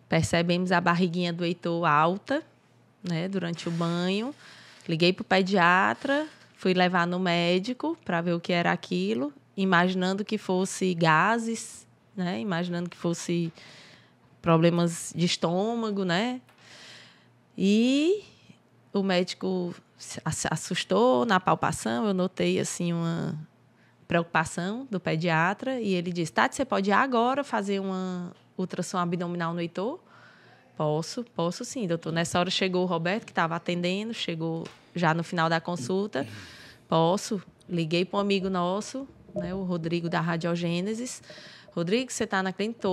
percebemos a barriguinha do Heitor alta, né, durante o banho. Liguei para o pediatra, fui levar no médico para ver o que era aquilo, imaginando que fosse gases, né, imaginando que fosse problemas de estômago, né? E o médico se assustou na palpação, eu notei assim uma preocupação do pediatra e ele disse, Tati, você pode ir agora fazer uma ultrassom abdominal no Heitor? Posso sim, doutor. Nessa hora chegou o Roberto, que estava atendendo, chegou já no final da consulta. Posso. Liguei para um amigo nosso, né, o Rodrigo da Radiogênesis. Rodrigo, você está na clínica?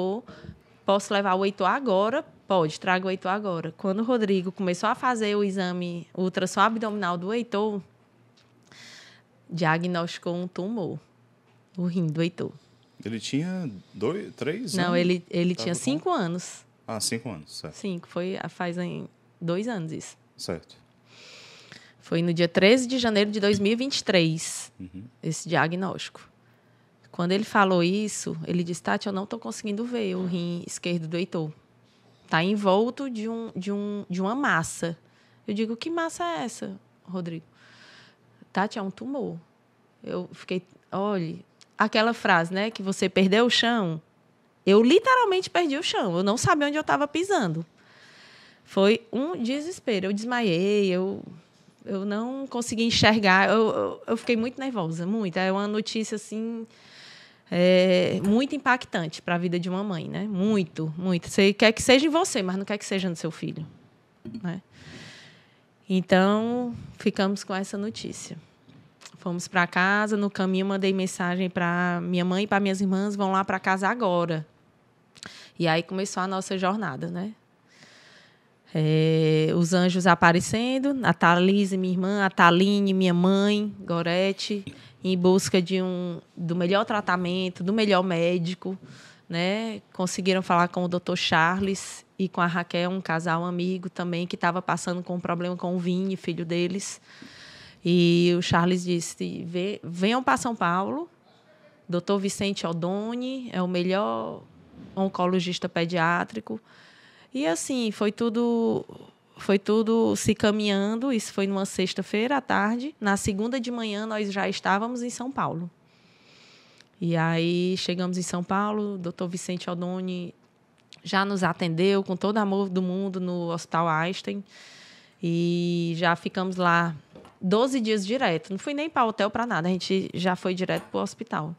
posso levar o Heitor agora? Pode, traga o Heitor agora. Quando o Rodrigo começou a fazer o exame, o ultrassom abdominal do Heitor, diagnosticou um tumor no rim do Heitor. Ele tinha 3 anos? Não, ele tinha 5 anos. 5 anos, certo. 5, faz 2 anos isso. Certo. Foi no dia 13 de janeiro de 2023, esse diagnóstico. Quando ele falou isso, ele disse, Tati, eu não estou conseguindo ver o rim esquerdo do Heitor. Está envolto de uma massa. Eu digo, que massa é essa, Rodrigo? Tati, é um tumor. Eu fiquei, olha, aquela frase, né, que você perdeu o chão. Eu literalmente perdi o chão. Eu não sabia onde eu estava pisando. Foi um desespero. Eu desmaiei, eu não consegui enxergar. Eu fiquei muito nervosa, muito. É uma notícia, assim, muito impactante para a vida de uma mãe, né? Muito, muito. Você quer que seja em você, mas não quer que seja no seu filho, né? Então, ficamos com essa notícia. Fomos para casa, no caminho mandei mensagem para minha mãe e para minhas irmãs, vão lá para casa agora. E aí começou a nossa jornada, né? Os anjos aparecendo, a Thalise, minha irmã, a Taline, minha mãe, Gorete, em busca do melhor tratamento, do melhor médico, né? Conseguiram falar com o Dr. Charles e com a Raquel, um casal amigo também, que estava passando com um problema com o Vini, filho deles. E o Charles disse, venham para São Paulo, Dr. Vicente Odoni é o melhor oncologista pediátrico. E, assim, foi tudo se caminhando. Isso foi numa sexta-feira à tarde. Na segunda de manhã, nós já estávamos em São Paulo. E aí, chegamos em São Paulo, o Dr. Vicente Odoni já nos atendeu com todo o amor do mundo no Hospital Einstein. E já ficamos lá 12 dias direto. Não fui nem para hotel, para nada. A gente já foi direto para o hospital.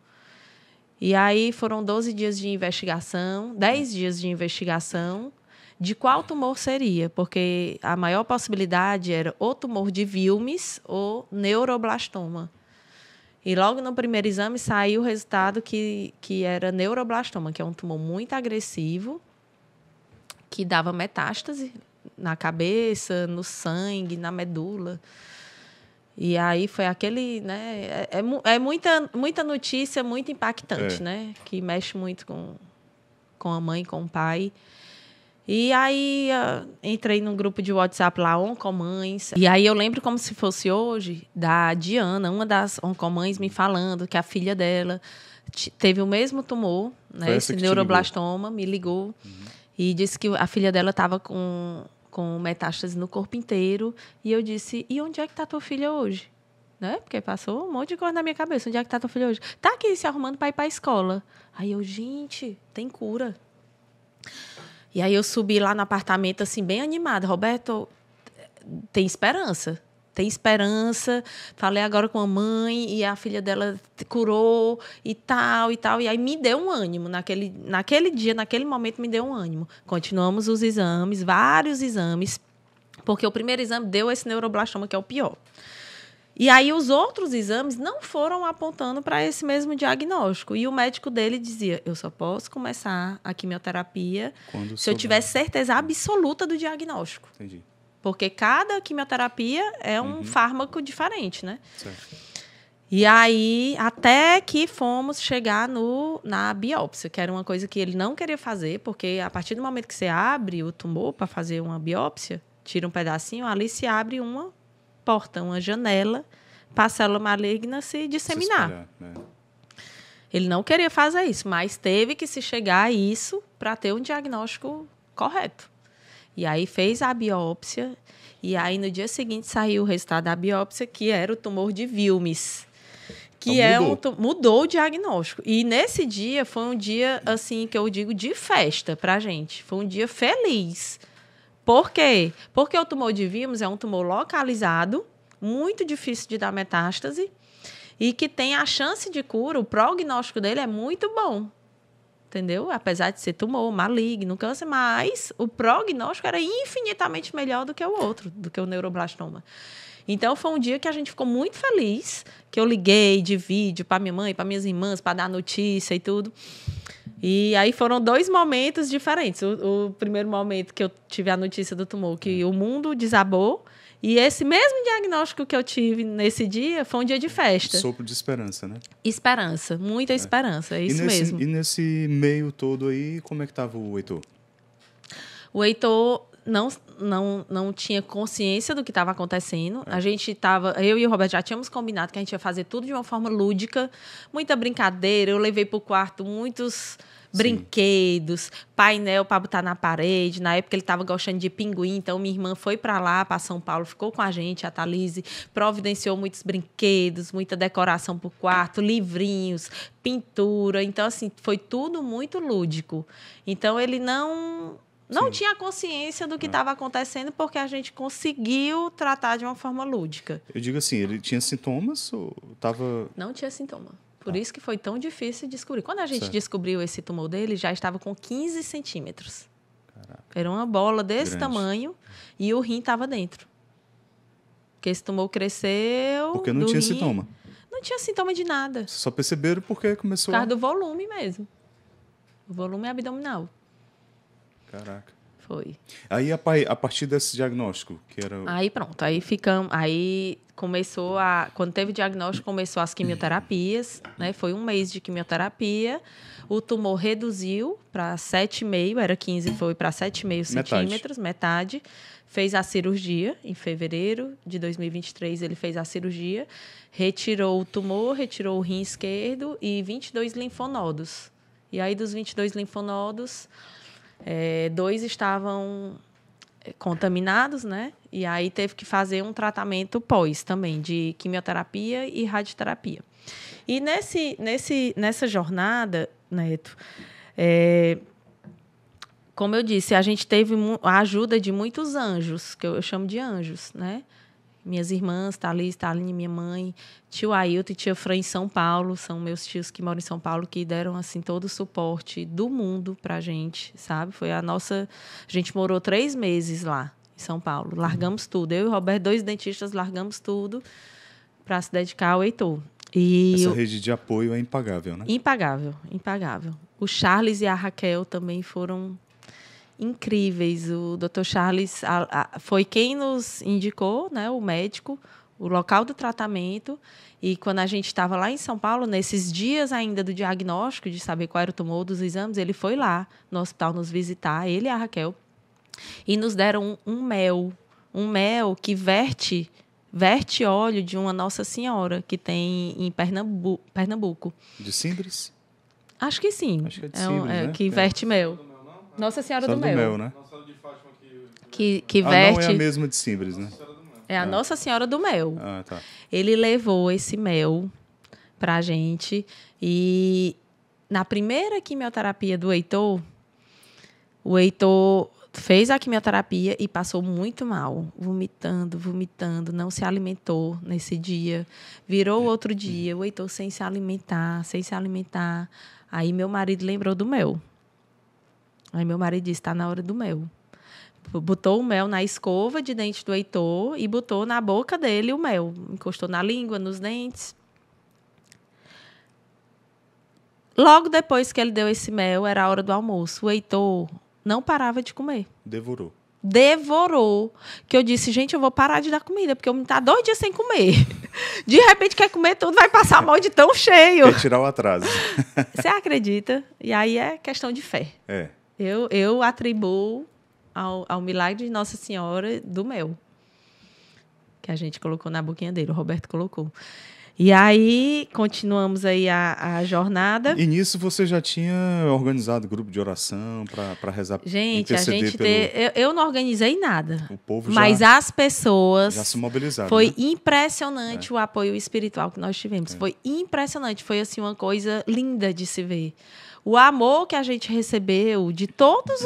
E aí foram 12 dias de investigação, 10 dias de investigação, de qual tumor seria, porque a maior possibilidade era ou tumor de Wilms ou neuroblastoma. E logo no primeiro exame saiu o resultado que era neuroblastoma, que é um tumor muito agressivo, que dava metástase na cabeça, no sangue, na medula. E aí foi aquele, né? É muita notícia, muito impactante, né? Que mexe muito com a mãe, com o pai. E aí entrei num grupo de WhatsApp lá, Oncomães. E aí eu lembro como se fosse hoje, da Diana, uma das Oncomães, me falando que a filha dela teve o mesmo tumor, né? Esse neuroblastoma, me ligou. E disse que a filha dela estava com metástase no corpo inteiro. E eu disse, e onde é que está tua filha hoje? Né? Porque passou um monte de coisa na minha cabeça. Onde é que está tua filha hoje? Está aqui se arrumando para ir para a escola. Aí eu, gente, tem cura. E aí eu subi lá no apartamento, assim, bem animada. Roberto, tem esperança. Tem esperança. Falei agora com a mãe e a filha dela curou e tal, e tal. E aí me deu um ânimo. Naquele dia, naquele momento, me deu um ânimo. Continuamos os exames, vários exames, porque o primeiro exame deu esse neuroblastoma, que é o pior. E aí os outros exames não foram apontando para esse mesmo diagnóstico. E o médico dele dizia, eu só posso começar a quimioterapia se eu tiver certeza absoluta do diagnóstico. Entendi. Porque cada quimioterapia é um fármaco diferente, né? Certo. E aí, até que fomos chegar na biópsia, que era uma coisa que ele não queria fazer, porque a partir do momento que você abre o tumor para fazer uma biópsia, tira um pedacinho, ali se abre uma porta, uma janela, para a célula maligna se disseminar. Se espalhar, né? Ele não queria fazer isso, mas teve que se chegar a isso para ter um diagnóstico correto. E aí fez a biópsia, e aí no dia seguinte saiu o resultado da biópsia, que era o tumor de Wilms, que então, mudou o diagnóstico. E nesse dia foi um dia, assim, que eu digo de festa para a gente. Foi um dia feliz. Por quê? Porque o tumor de Wilms é um tumor localizado, muito difícil de dar metástase, e que tem a chance de cura, o prognóstico dele é muito bom. Entendeu? Apesar de ser tumor, maligno, câncer, mas o prognóstico era infinitamente melhor do que o outro, do que o neuroblastoma. Então, foi um dia que a gente ficou muito feliz, que eu liguei de vídeo para minha mãe, para minhas irmãs, para dar notícia e tudo. E aí foram 2 momentos diferentes. O primeiro momento que eu tive a notícia do tumor, que o mundo desabou. E esse mesmo diagnóstico que eu tive nesse dia foi um dia de festa. Sopro de esperança, né? Esperança, muita esperança, é isso mesmo. E nesse meio todo aí, como é que estava o Heitor? O Heitor não tinha consciência do que estava acontecendo. A gente eu e o Roberto já tínhamos combinado que a gente ia fazer tudo de uma forma lúdica, muita brincadeira. Eu levei para o quarto muitos brinquedos, painel para botar na parede. Na época ele estava gostando de pinguim, então minha irmã foi para lá, para São Paulo, ficou com a gente, a Thalise, providenciou muitos brinquedos, muita decoração para o quarto, livrinhos, pintura. Então, assim, foi tudo muito lúdico. Então, ele não tinha consciência do que estava acontecendo, porque a gente conseguiu tratar de uma forma lúdica. Eu digo assim, ele tinha sintomas ou estava... Não tinha sintoma. Por isso que foi tão difícil descobrir. Quando a gente descobriu esse tumor dele, já estava com 15 centímetros. Caraca. Era uma bola desse Grande. tamanho e o rim estava dentro. Porque esse tumor cresceu... Porque não tinha sintoma. Não tinha sintoma de nada. Só perceberam porque começou... Por causa do volume mesmo. O volume abdominal. Caraca. Foi. Aí, a partir desse diagnóstico, que era... Aí pronto, aí ficamos... Aí começou a... Quando teve o diagnóstico, começou as quimioterapias, né? Foi 1 mês de quimioterapia. O tumor reduziu para 7,5, era 15, foi para 7,5 centímetros, metade. Fez a cirurgia em fevereiro de 2023, ele fez a cirurgia, retirou o tumor, retirou o rim esquerdo e 22 linfonodos. E aí, dos 22 linfonodos... 2 estavam contaminados, né? E aí teve que fazer um tratamento pós também, de quimioterapia e radioterapia. E nessa jornada, Neto, como eu disse, a gente teve a ajuda de muitos anjos, que eu chamo de anjos, né? Minhas irmãs, Thalise, Thaline, minha mãe, tio Ailton e tia Fran em São Paulo, são meus tios que moram em São Paulo, que deram assim todo o suporte do mundo pra gente, sabe? Foi a gente morou 3 meses lá em São Paulo, largamos tudo. Eu e o Roberto, 2 dentistas, largamos tudo para se dedicar ao Heitor. Essa rede de apoio é impagável, né? Impagável, impagável. O Charles e a Raquel também foram incríveis. O Dr. Charles foi quem nos indicou, né, o médico, o local do tratamento. E quando a gente estava lá em São Paulo, nesses dias ainda do diagnóstico, de saber qual era o tumor dos exames, ele foi lá no hospital nos visitar, ele e a Raquel, e nos deram um mel que verte óleo de uma Nossa Senhora, que tem em Pernambuco. De Simbres? Acho que sim. Acho que é de Simbres, né? Que verte mel. Nossa Senhora do Mel. Né? Que Não verte... é a mesma de Simbres, né? É a Nossa Senhora do Mel. Ah, tá. Ele levou esse mel pra gente e na primeira quimioterapia do Heitor, o Heitor fez a quimioterapia e passou muito mal, vomitando, não se alimentou nesse dia. Virou outro dia, o Heitor sem se alimentar. Aí meu marido lembrou do mel. Aí meu marido disse, está na hora do mel. Botou o mel na escova de dente do Heitor e botou na boca dele o mel. Encostou na língua, nos dentes. Logo depois que ele deu esse mel, era a hora do almoço. O Heitor não parava de comer. Devorou. Que eu disse, gente, eu vou parar de dar comida, porque eu me tá 2 dias sem comer. De repente quer comer tudo, vai passar mal de tão cheio. Quer tirar o atraso. Você acredita? E aí é questão de fé. É. Eu atribuo ao milagre de Nossa Senhora do mel, que a gente colocou na boquinha dele, o Roberto colocou. E aí, continuamos aí a jornada. E nisso você já tinha organizado grupo de oração para rezar? Gente, eu não organizei nada. O povo mas as pessoas já se mobilizaram. Foi né? impressionante o apoio espiritual que nós tivemos. Foi impressionante. Foi assim, uma coisa linda de se ver. O amor que a gente recebeu de todas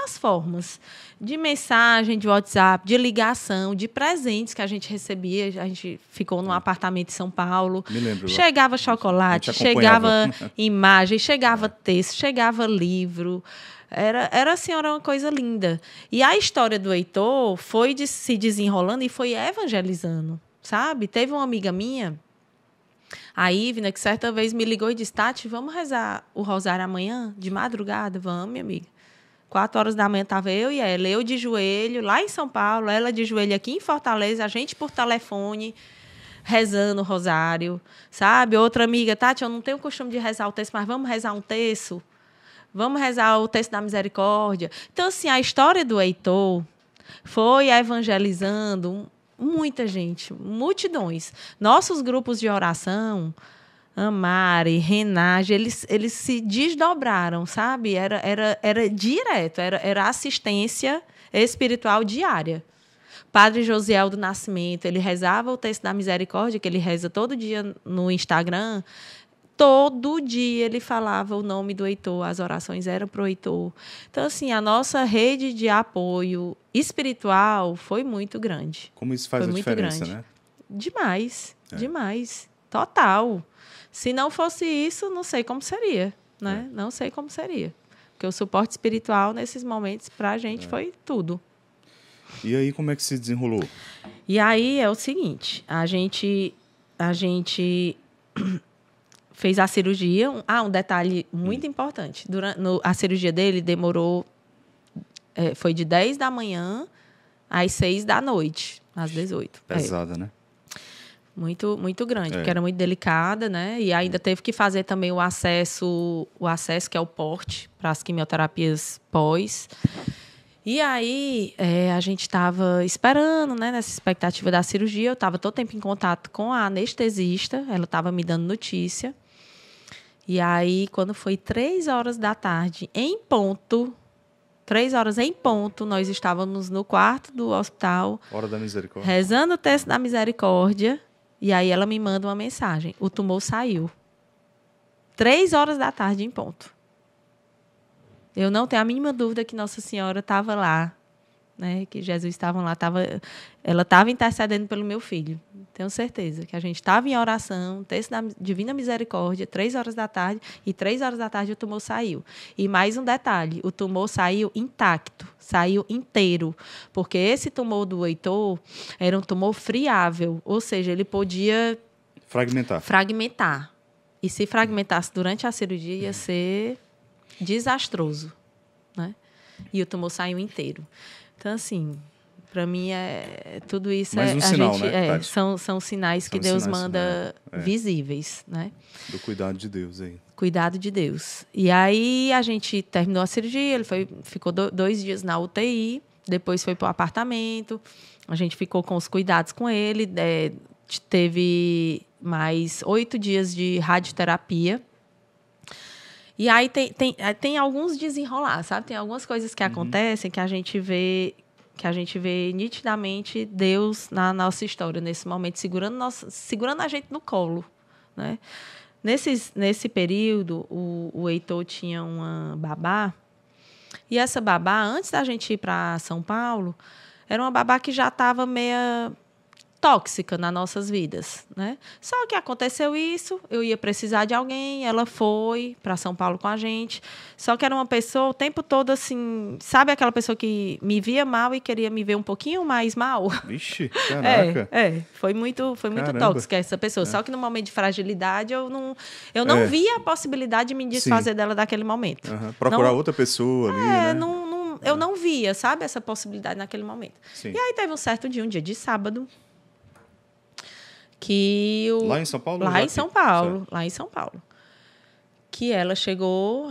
as formas. De mensagem, de WhatsApp, de ligação, de presentes que a gente recebia. A gente ficou num apartamento em São Paulo. Me lembro. Chegava chocolate, chegava imagem, chegava texto, chegava livro. Era assim, era uma coisa linda. E a história do Heitor foi se desenrolando e foi evangelizando, sabe? Teve uma amiga minha A Ivna, que certa vez me ligou e disse, Tati, vamos rezar o rosário amanhã, de madrugada? Vamos, minha amiga. 4 horas da manhã estava eu e ela, eu de joelho, lá em São Paulo, ela de joelho aqui em Fortaleza, a gente por telefone, rezando o rosário, sabe? Outra amiga, Tati, eu não tenho o costume de rezar o texto, mas vamos rezar um terço? Vamos rezar o texto da misericórdia? Então, assim, a história do Heitor foi evangelizando muita gente, multidões. Nossos grupos de oração, Amare, Renage, eles se desdobraram, sabe? Era direto, era assistência espiritual diária. Padre Josiel do Nascimento, ele rezava o texto da misericórdia, que ele reza todo dia no Instagram. Todo dia ele falava o nome do Heitor, as orações eram para o Heitor. Então, assim, a nossa rede de apoio espiritual foi muito grande. Como isso faz a diferença, né? Demais, demais. Total. Se não fosse isso, não sei como seria, né? Não sei como seria. Porque o suporte espiritual, nesses momentos, para a gente foi tudo. E aí, como é que se desenrolou? E aí é o seguinte, a gente fez a cirurgia. Um detalhe muito importante. A cirurgia dele demorou... foi de 10 da manhã às 6 da noite, às 18. Pesada, né? Muito, muito grande, porque era muito delicada, né? E ainda teve que fazer também o acesso que é o porte para as quimioterapias pós. E aí, a gente estava esperando, né, nessa expectativa da cirurgia. Eu estava todo tempo em contato com a anestesista, ela estava me dando notícia. E aí, quando foi 3 horas da tarde, em ponto, 3 horas em ponto, nós estávamos no quarto do hospital. Hora da misericórdia. Rezando o texto da misericórdia. E aí ela me manda uma mensagem. O tumor saiu. 3 horas da tarde em ponto. Eu não tenho a mínima dúvida que Nossa Senhora estava lá, né? Que Jesus estava lá. Ela estava intercedendo pelo meu filho. Tenho certeza que a gente estava em oração, texto da Divina Misericórdia, 3 horas da tarde, e 3 horas da tarde o tumor saiu. E mais um detalhe, o tumor saiu intacto, saiu inteiro, porque esse tumor do Heitor era um tumor friável, ou seja, ele podia fragmentar. E se fragmentasse durante a cirurgia, ia ser desastroso, né? E o tumor saiu inteiro. Então, assim, para mim, tudo isso mais um sinal, né, são sinais que Deus manda visíveis, né? Do cuidado de Deus aí. Cuidado de Deus. E aí a gente terminou a cirurgia, ele ficou 2 dias na UTI, depois foi para o apartamento, a gente ficou com os cuidados com ele, teve mais 8 dias de radioterapia. E aí tem alguns desenrolar, sabe? Tem algumas coisas que acontecem que a gente vê nitidamente Deus na nossa história, nesse momento, segurando a gente no colo, né? Nesse período, o Heitor tinha uma babá, e essa babá, antes da gente ir para São Paulo, era uma babá que já estava meia tóxica nas nossas vidas, né? Só que aconteceu isso, eu ia precisar de alguém, ela foi para São Paulo com a gente, só que era uma pessoa o tempo todo assim, sabe aquela pessoa que me via mal e queria me ver um pouquinho mais mal? Vixe, caraca. Foi muito tóxica essa pessoa, só que no momento de fragilidade eu não via a possibilidade de me desfazer dela daquele momento. Procurar outra pessoa ali, né? Eu não via, sabe, essa possibilidade naquele momento. Sim. E aí teve um certo dia, um dia de sábado, que lá em São Paulo? Lá em São Paulo. Que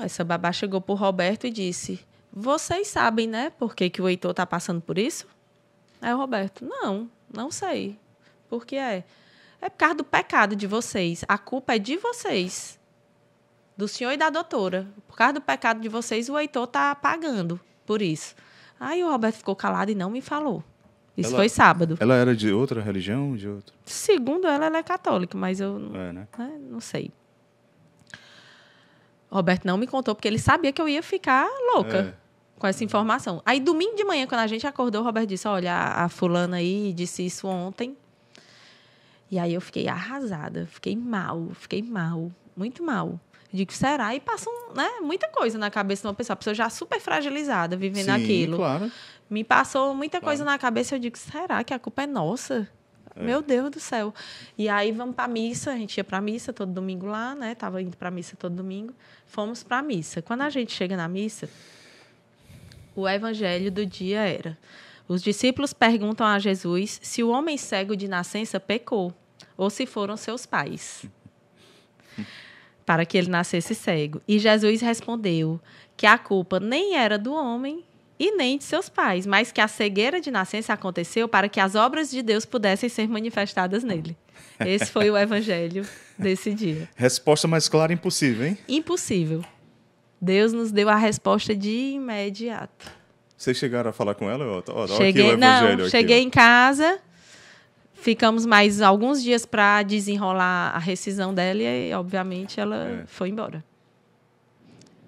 essa babá chegou pro Roberto e disse: vocês sabem, né, por que o Heitor tá passando por isso? Aí o Roberto: não sei. Por que é? É por causa do pecado de vocês. A culpa é de vocês. Do senhor e da doutora. Por causa do pecado de vocês, o Heitor tá pagando por isso. Aí o Roberto ficou calado e não me falou. Isso foi sábado. Ela era de outra religião? De outra? Segundo ela é católica, mas eu não sei. O Roberto não me contou, porque ele sabia que eu ia ficar louca com essa informação. Aí, domingo de manhã, quando a gente acordou, o Roberto disse: olha, a fulana aí disse isso ontem. E aí eu fiquei arrasada, fiquei mal, muito mal. Eu digo: será? E passou muita coisa na cabeça de uma pessoa. A pessoa já super fragilizada, vivendo aquilo. Claro. Me passou muita coisa na cabeça. Eu digo: será que a culpa é nossa? Meu Deus do céu. E aí vamos para a missa, a gente ia para a missa todo domingo lá, né? Tava indo para a missa todo domingo. Fomos para a missa. Quando a gente chega na missa, o evangelho do dia era: os discípulos perguntam a Jesus se o homem cego de nascença pecou ou se foram seus pais para que ele nascesse cego. E Jesus respondeu que a culpa nem era do homem e nem de seus pais, mas que a cegueira de nascença aconteceu para que as obras de Deus pudessem ser manifestadas nele. Esse foi o evangelho desse dia. Resposta mais clara impossível, hein? Impossível. Deus nos deu a resposta de imediato. Vocês chegaram a falar com ela? Cheguei, aqui o evangelho. Cheguei em casa, ficamos mais alguns dias para desenrolar a rescisão dela e, obviamente, ela foi embora.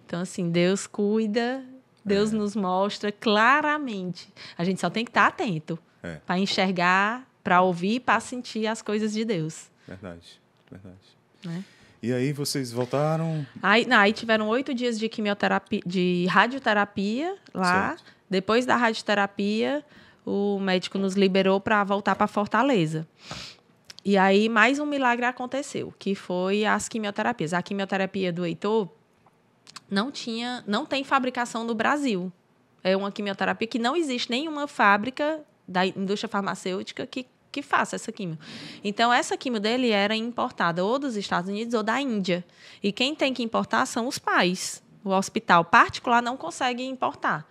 Então, assim, Deus cuida, Deus nos mostra claramente. A gente só tem que estar atento para enxergar, para ouvir, para sentir as coisas de Deus. Verdade. Né? E aí vocês voltaram? Aí tiveram 8 dias de quimioterapia, de radioterapia lá. Certo. Depois da radioterapia, o médico nos liberou para voltar para Fortaleza. E aí mais um milagre aconteceu, que foi as quimioterapias. A quimioterapia do Heitor não tem fabricação no Brasil. É uma quimioterapia que não existe nenhuma fábrica da indústria farmacêutica que faça essa quimio. Então, essa quimio dele era importada ou dos Estados Unidos ou da Índia. E quem tem que importar são os pais. O hospital particular não consegue importar.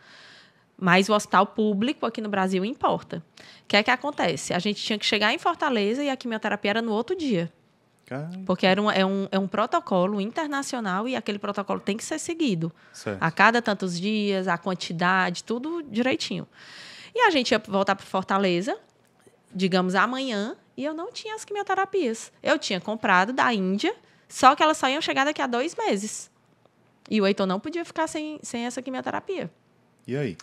Mas o hospital público aqui no Brasil importa. O que é que acontece? A gente tinha que chegar em Fortaleza e a quimioterapia era no outro dia. Caramba. Porque é um protocolo internacional e aquele protocolo tem que ser seguido. Certo. A cada tantos dias, a quantidade, tudo direitinho. E a gente ia voltar para Fortaleza, digamos, amanhã, e eu não tinha as quimioterapias. Eu tinha comprado da Índia, só que elas só iam chegar daqui a 2 meses. E o Heitor não podia ficar sem essa quimioterapia. E aí?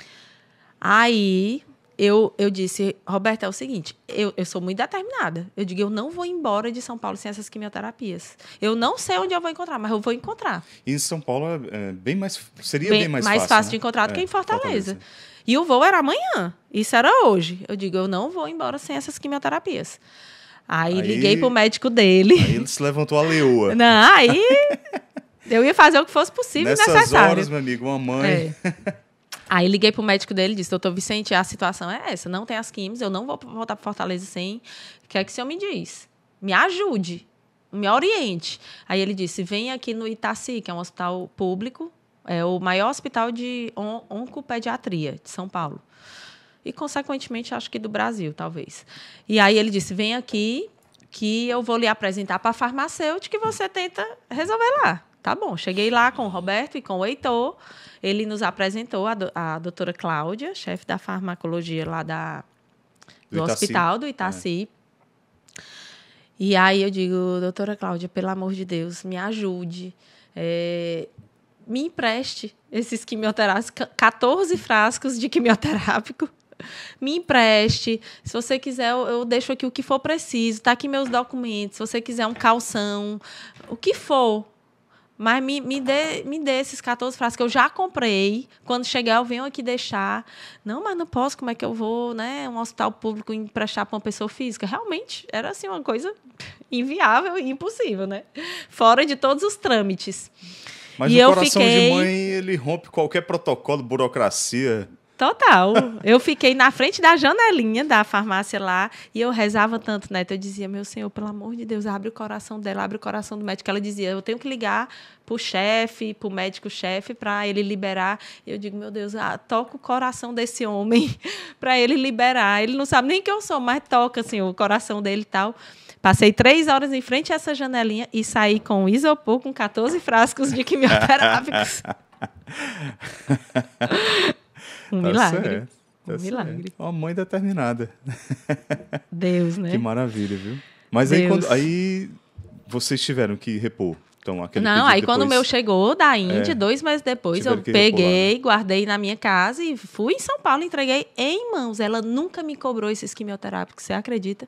Aí eu disse, Roberta, é o seguinte, eu sou muito determinada. Eu digo, eu não vou embora de São Paulo sem essas quimioterapias. Eu não sei onde eu vou encontrar, mas eu vou encontrar. E em São Paulo seria bem mais fácil. Mais fácil né? de encontrar do que em Fortaleza. E o voo era amanhã. Isso era hoje. Eu digo, eu não vou embora sem essas quimioterapias. Aí liguei pro médico dele. Aí ele se levantou a leoa. Não, aí eu ia fazer o que fosse possível e necessário. Nessas horas, meu amigo, uma mãe... Aí liguei pro médico dele e disse, doutor Vicente, a situação é essa, não tem as químicas, eu não vou voltar para Fortaleza sem. O que é que o senhor me diz? Me ajude, me oriente. Aí ele disse, vem aqui no Itaci, que é um hospital público, é o maior hospital de oncopediatria de São Paulo. E, consequentemente, acho que do Brasil, talvez. E aí ele disse, vem aqui que eu vou lhe apresentar para a farmacêutica e você tenta resolver lá. Tá bom, cheguei lá com o Roberto e com o Heitor. Ele nos apresentou a doutora Cláudia, chefe da farmacologia lá do hospital do Itaci. E aí eu digo, doutora Cláudia, pelo amor de Deus, me ajude. Me empreste esses quimioterápicos, 14 frascos de quimioterápico. Me empreste. Se você quiser, eu deixo aqui o que for preciso. Está aqui meus documentos. Se você quiser um calção, o que for. Mas me dê esses 14 frascos que eu já comprei. Quando chegar, eu venho aqui deixar. Não, mas não posso. Como é que eu vou, né? Um hospital público emprestar para uma pessoa física? Realmente, era assim uma coisa inviável e impossível, né? Fora de todos os trâmites. Mas o coração de mãe, ele rompe qualquer protocolo, burocracia. Total. Eu fiquei na frente da janelinha da farmácia lá e eu rezava tanto, né? Eu dizia, meu Senhor, pelo amor de Deus, abre o coração dela, abre o coração do médico. Ela dizia, eu tenho que ligar pro chefe, pro médico-chefe, para ele liberar. E eu digo, meu Deus, toca o coração desse homem para ele liberar. Ele não sabe nem quem eu sou, mas toca assim, o coração dele e tal. Passei 3 horas em frente a essa janelinha e saí com isopor com 14 frascos de quimioterápicos. Um milagre. Certo, um milagre. Uma mãe determinada. Deus, né? Que maravilha, viu? Mas aí vocês tiveram que repor. Então, aí quando o meu chegou da Índia, 2 meses depois, eu peguei, lá, né? Guardei na minha casa e fui em São Paulo, entreguei em mãos. Ela nunca me cobrou esses quimioterápicos, você acredita?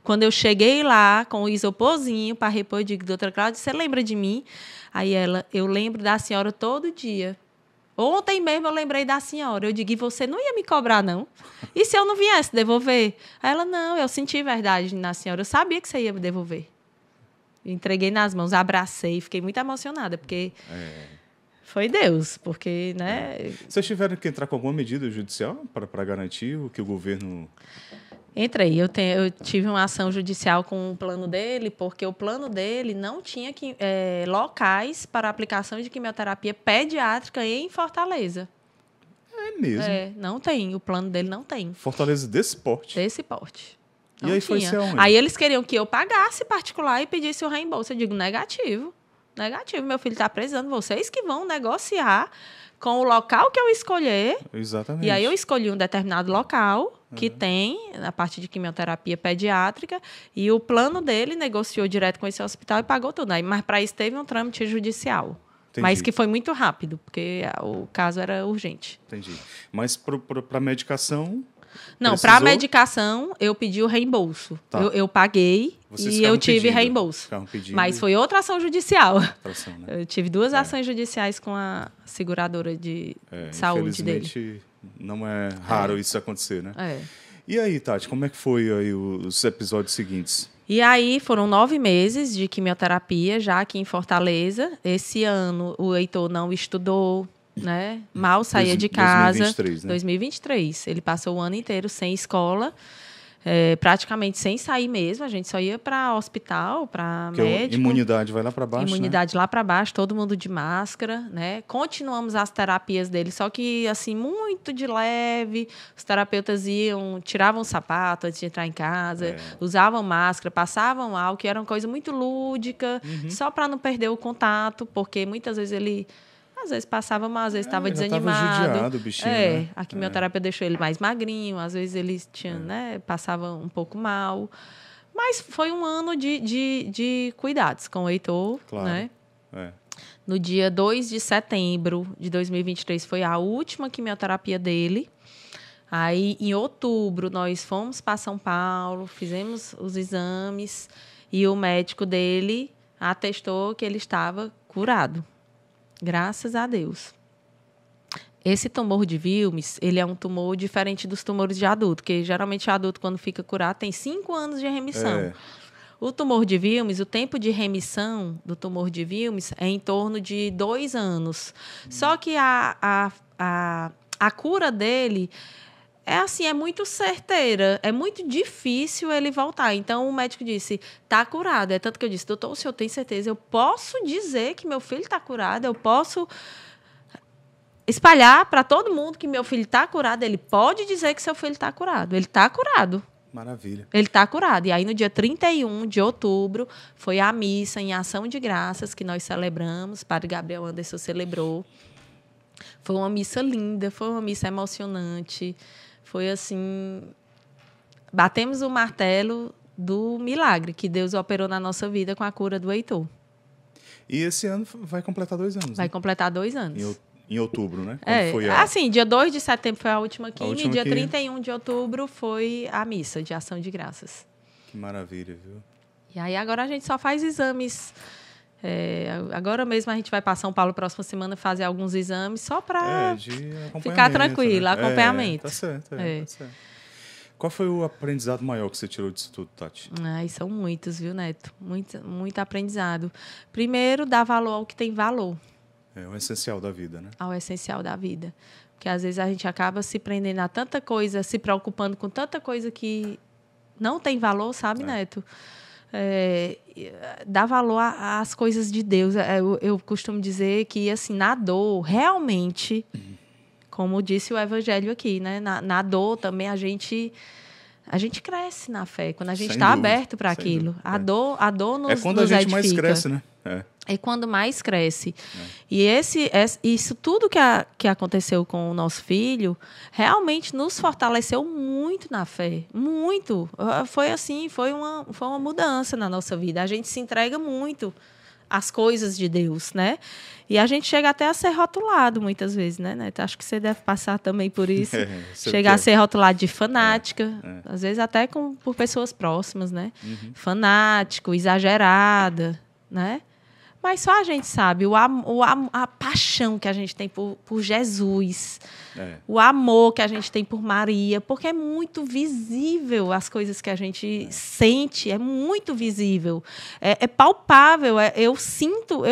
Quando eu cheguei lá com o isoporzinho para repor, eu digo, doutora Cláudia, você lembra de mim? Aí ela, eu lembro da senhora todo dia. Ontem mesmo eu lembrei da senhora. Eu digo, e você não ia me cobrar, não? E se eu não viesse devolver? Aí ela, não, eu senti verdade na senhora. Eu sabia que você ia me devolver. Entreguei nas mãos, abracei, fiquei muito emocionada, porque foi Deus, porque, né... Vocês tiveram que entrar com alguma medida judicial para garantir o que o governo... Entrei. Eu tive uma ação judicial com o plano dele, porque o plano dele não tinha locais para aplicação de quimioterapia pediátrica em Fortaleza. É mesmo? Não tem. O plano dele não tem. Fortaleza desse porte? Desse porte. Não e aí tinha. Foi aonde? Aí eles queriam que eu pagasse particular e pedisse o reembolso. Eu digo, negativo. Negativo. Meu filho está precisando. Vocês que vão negociar com o local que eu escolher. Exatamente. E aí eu escolhi um determinado local que tem a parte de quimioterapia pediátrica e o plano dele negociou direto com esse hospital e pagou tudo. Mas para isso teve um trâmite judicial. Entendi. Mas que foi muito rápido, porque o caso era urgente. Entendi. Mas para medicação... Não, para a medicação eu pedi o reembolso. Tá. Eu paguei e eu tive reembolso. Mas foi outra ação judicial. Né? Eu tive 2 ações judiciais com a seguradora de saúde dele. Infelizmente, não é raro isso acontecer, né? E aí, Tati, como é que foi aí os episódios seguintes? E aí foram 9 meses de quimioterapia já aqui em Fortaleza. Esse ano o Heitor não estudou, né? Mal saía de casa. 2023, né? 2023. Ele passou o ano inteiro sem escola, praticamente sem sair mesmo. A gente só ia para hospital, para médico. Imunidade vai lá para baixo, Imunidade né? lá para baixo, todo mundo de máscara, né? Continuamos as terapias dele, só que assim muito de leve. Os terapeutas tiravam o sapato antes de entrar em casa, usavam máscara, passavam álcool, que era uma coisa muito lúdica, só para não perder o contato, porque muitas vezes ele às vezes passava mal, às vezes estava desanimado. Estava judiado, o bichinho, né? A quimioterapia deixou ele mais magrinho, às vezes ele passava um pouco mal. Mas foi um ano de cuidados com o Heitor. Claro. Né? No dia 2 de setembro de 2023 foi a última quimioterapia dele. Aí, em outubro, nós fomos para São Paulo, fizemos os exames e o médico dele atestou que ele estava curado. Graças a Deus. Esse tumor de Wilms, ele é um tumor diferente dos tumores de adulto, porque geralmente o adulto, quando fica curado, tem 5 anos de remissão. O tumor de Wilms, o tempo de remissão do tumor de Wilms é em torno de 2 anos. Só que a cura dele é muito certeira, é muito difícil ele voltar. Então, o médico disse, está curado. É tanto que eu disse, doutor, o senhor tem certeza? Eu posso dizer que meu filho está curado? Eu posso espalhar para todo mundo que meu filho está curado? Ele pode dizer que seu filho está curado. Ele está curado. Maravilha. Ele está curado. E aí, no dia 31 de outubro, foi a missa em ação de graças que nós celebramos. O padre Gabriel Anderson celebrou. Foi uma missa linda, foi uma missa emocionante. Foi assim, batemos o martelo do milagre que Deus operou na nossa vida com a cura do Heitor. E esse ano vai completar 2 anos. Vai completar 2 anos. Em outubro, né? Quando foi assim, dia 2 de setembro foi a última quimio e dia 31 de outubro foi a missa de ação de graças. Que maravilha, viu? E aí agora a gente só faz exames. Agora mesmo a gente vai para São Paulo próxima semana fazer alguns exames só para ficar tranquilo, né? Acompanhamento. Tá certo, tá certo. Qual foi o aprendizado maior que você tirou disso tudo, Tati? São muitos, viu, Neto? Muito aprendizado. Primeiro, dar valor ao que tem valor. É o essencial da vida, né? Ao essencial da vida. Porque às vezes a gente acaba se prendendo a tanta coisa, se preocupando com tanta coisa que não tem valor, sabe, Neto? Dar valor às coisas de Deus. Eu costumo dizer que, assim, na dor, realmente, como disse o Evangelho aqui, né? Na dor também a gente cresce na fé, quando a gente está aberto para aquilo. A dor nos edifica. É quando a gente mais cresce, né? É quando mais cresce. E isso tudo que aconteceu com o nosso filho realmente nos fortaleceu muito na fé. Muito. Foi assim, foi uma mudança na nossa vida. A gente se entrega muito às coisas de Deus, né? E a gente chega até a ser rotulado muitas vezes, né, Neto? Acho que você deve passar também por isso. Chegar a ser rotulado de fanática, às vezes até por pessoas próximas, né? Fanático, exagerada, né? Mas só a gente sabe a paixão que a gente tem por Jesus, o amor que a gente tem por Maria, porque é muito visível as coisas que a gente sente, é muito visível, é palpável. Eu sinto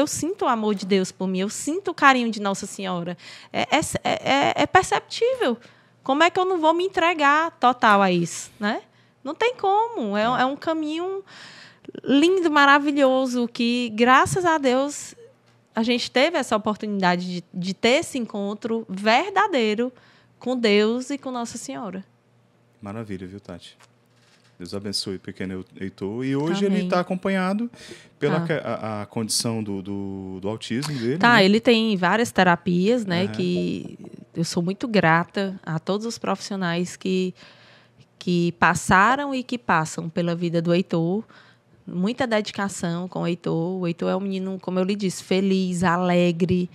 o amor de Deus por mim, eu sinto o carinho de Nossa Senhora. É perceptível. Como é que eu não vou me entregar total a isso, né? Não tem como. É um caminho lindo, maravilhoso, que, graças a Deus, a gente teve essa oportunidade de ter esse encontro verdadeiro com Deus e com Nossa Senhora. Maravilha, viu, Tati? Deus abençoe o pequeno Heitor. E hoje Amém. ele está acompanhado pela a condição do autismo dele. Tá, né? ele tem várias terapias, né? Que eu sou muito grata a todos os profissionais que passaram e que passam pela vida do Heitor. Muita dedicação com o Heitor. O Heitor é um menino, como eu lhe disse, feliz, alegre.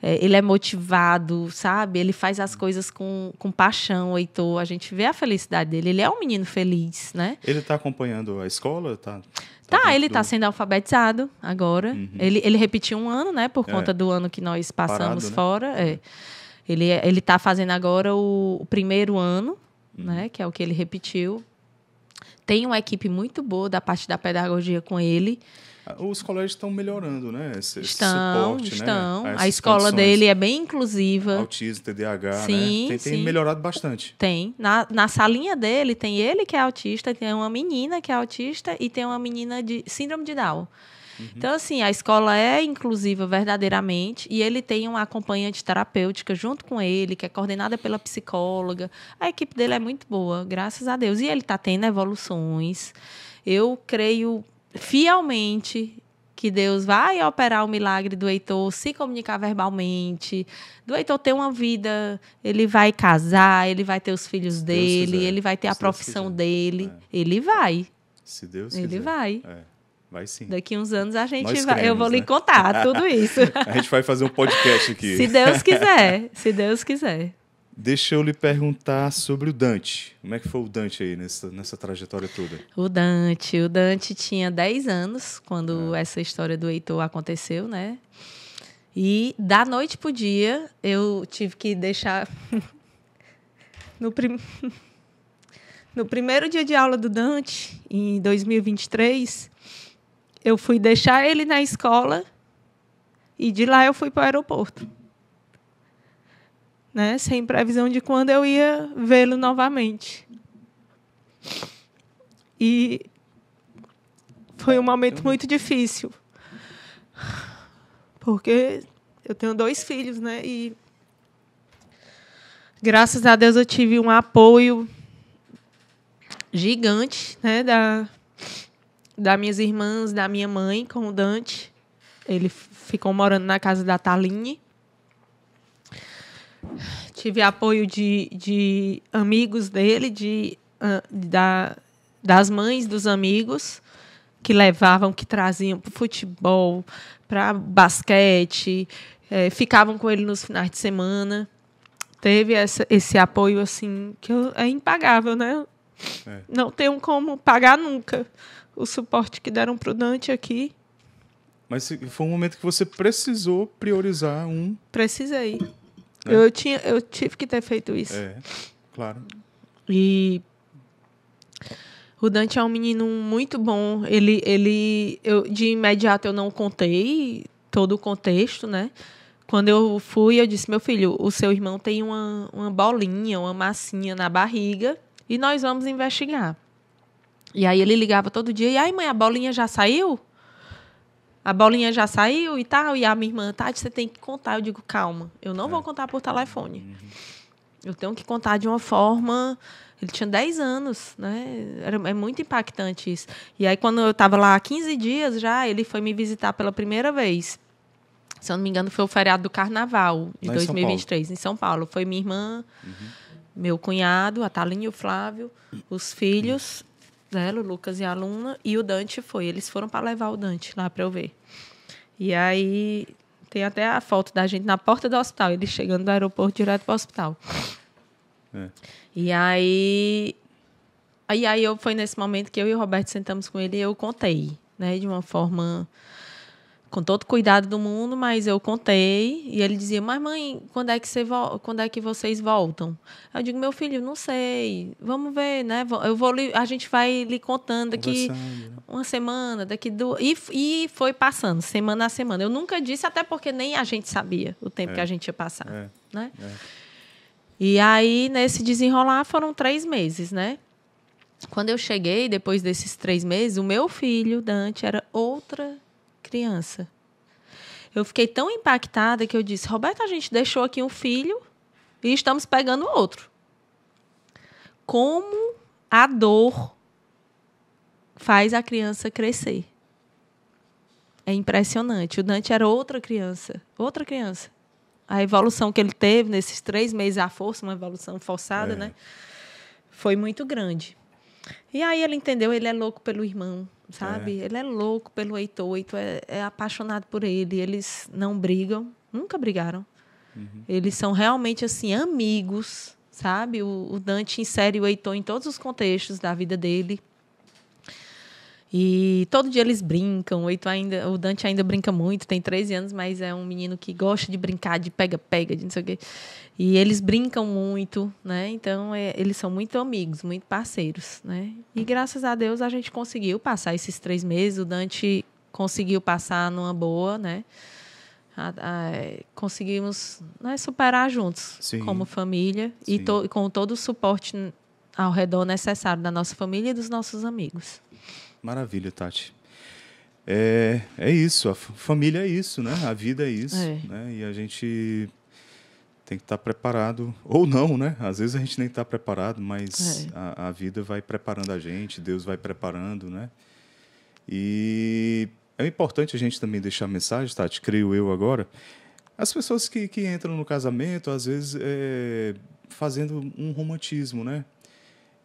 Ele é motivado, sabe? Ele faz as coisas com paixão, o Heitor. A gente vê a felicidade dele. Ele é um menino feliz, né? Ele está acompanhando a escola? Ele está sendo alfabetizado agora. Uhum. Ele repetiu um ano, né? Por conta do ano que nós passamos fora. Ele está fazendo agora o primeiro ano, né? Que é o que ele repetiu. Tem uma equipe muito boa da parte da pedagogia com ele. Os colégios estão melhorando, né? Esse suporte, estão. Né? A escola dele é bem inclusiva. Autismo, TDAH, sim, né? Tem melhorado bastante. Tem. Na salinha dele, tem ele que é autista, tem uma menina que é autista e tem uma menina de síndrome de Down. Então, assim, a escola é inclusiva verdadeiramente e ele tem uma acompanhante terapêutica junto com ele, que é coordenada pela psicóloga. A equipe dele é muito boa, graças a Deus. E ele está tendo evoluções. Eu creio fielmente que Deus vai operar o milagre do Heitor se comunicar verbalmente, do Heitor ter uma vida, ele vai casar, ele vai ter os filhos dele, ele vai ter a profissão dele. Ele vai. Se Deus quiser. Ele vai. Vai sim. Daqui uns anos eu vou lhe contar tudo isso. A gente vai fazer um podcast aqui. Se Deus quiser, se Deus quiser. Deixa eu lhe perguntar sobre o Dante. Como é que foi o Dante aí nessa trajetória toda? O Dante tinha 10 anos quando essa história do Heitor aconteceu, né? E da noite pro dia, eu tive que deixar... No primeiro dia de aula do Dante, em 2023... eu fui deixar ele na escola e de lá eu fui para o aeroporto. Né? Sem previsão de quando eu ia vê-lo novamente. E foi um momento muito difícil. Porque eu tenho 2 filhos, né? E graças a Deus eu tive um apoio gigante, né? Das minhas irmãs, da minha mãe, com o Dante. Ele ficou morando na casa da Taline. Tive apoio de amigos dele, das mães dos amigos, que levavam, que traziam para o futebol, para basquete, ficavam com ele nos finais de semana. Teve esse apoio assim, que é impagável, né? Não tenho como pagar nunca o suporte que deram para o Dante aqui. Mas foi um momento que você precisou priorizar Precisei. Eu tive que ter feito isso. Claro. E o Dante é um menino muito bom. De imediato eu não contei todo o contexto, né? Quando eu fui, eu disse, meu filho, o seu irmão tem uma bolinha, uma massinha na barriga e nós vamos investigar. E aí ele ligava todo dia, e aí, mãe, a bolinha já saiu? A bolinha já saiu e tal? E a minha irmã, Tati, você tem que contar. Eu digo, calma, eu não vou contar por telefone. Eu tenho que contar de uma forma... Ele tinha 10 anos, né? É muito impactante isso. E aí, quando eu estava lá há 15 dias já, ele foi me visitar pela primeira vez. Se eu não me engano, foi o feriado do Carnaval de 2023, em São Paulo. Foi minha irmã, meu cunhado, a Talinha e o Flávio, os filhos... dela, o Lucas e a Luna, e o Dante foi. Eles foram para levar o Dante lá para eu ver. E aí, tem até a foto da gente na porta do hospital, ele chegando do aeroporto direto para o hospital. E aí foi nesse momento que eu e o Roberto sentamos com ele e eu contei, né, de uma forma com todo cuidado do mundo, mas eu contei. E ele dizia, mas mãe, quando é que vocês voltam? Eu digo, meu filho, não sei. Vamos ver, né? A gente vai lhe contando daqui uma semana, daqui duas... E foi passando, semana a semana. Eu nunca disse, até porque nem a gente sabia o tempo que a gente ia passar. Né? E aí, nesse desenrolar, foram 3 meses, né? Quando eu cheguei, depois desses 3 meses, o meu filho, Dante, era outra criança. Eu fiquei tão impactada que eu disse, Roberto, a gente deixou aqui um filho e estamos pegando outro. Como a dor faz a criança crescer. É impressionante. O Dante era outra criança. Outra criança. A evolução que ele teve nesses 3 meses à força, uma evolução forçada, né? Foi muito grande. E aí ele entendeu, ele é louco pelo irmão, sabe? Ele é louco pelo Heitor, o Heitor é apaixonado por ele. Eles não brigam, nunca brigaram. Eles são realmente, assim, amigos, sabe? O Dante insere o Heitor em todos os contextos da vida dele. E todo dia eles brincam. O Dante ainda brinca muito, tem 13 anos, mas é um menino que gosta de brincar, de pega-pega, de não sei o quê. E eles brincam muito, né? Então, eles são muito amigos, muito parceiros, né? E, graças a Deus, a gente conseguiu passar esses 3 meses. O Dante conseguiu passar numa boa, né? Conseguimos, né, superar juntos, como família. E com todo o suporte ao redor necessário da nossa família e dos nossos amigos. Maravilha, Tati. É isso, a família é isso, né? A vida é isso, né? E a gente tem que estar preparado, ou não, né? Às vezes a gente nem está preparado, mas a vida vai preparando a gente, Deus vai preparando, né? E é importante a gente também deixar a mensagem, Tati, creio eu agora, as pessoas que entram no casamento, às vezes, fazendo um romantismo, né?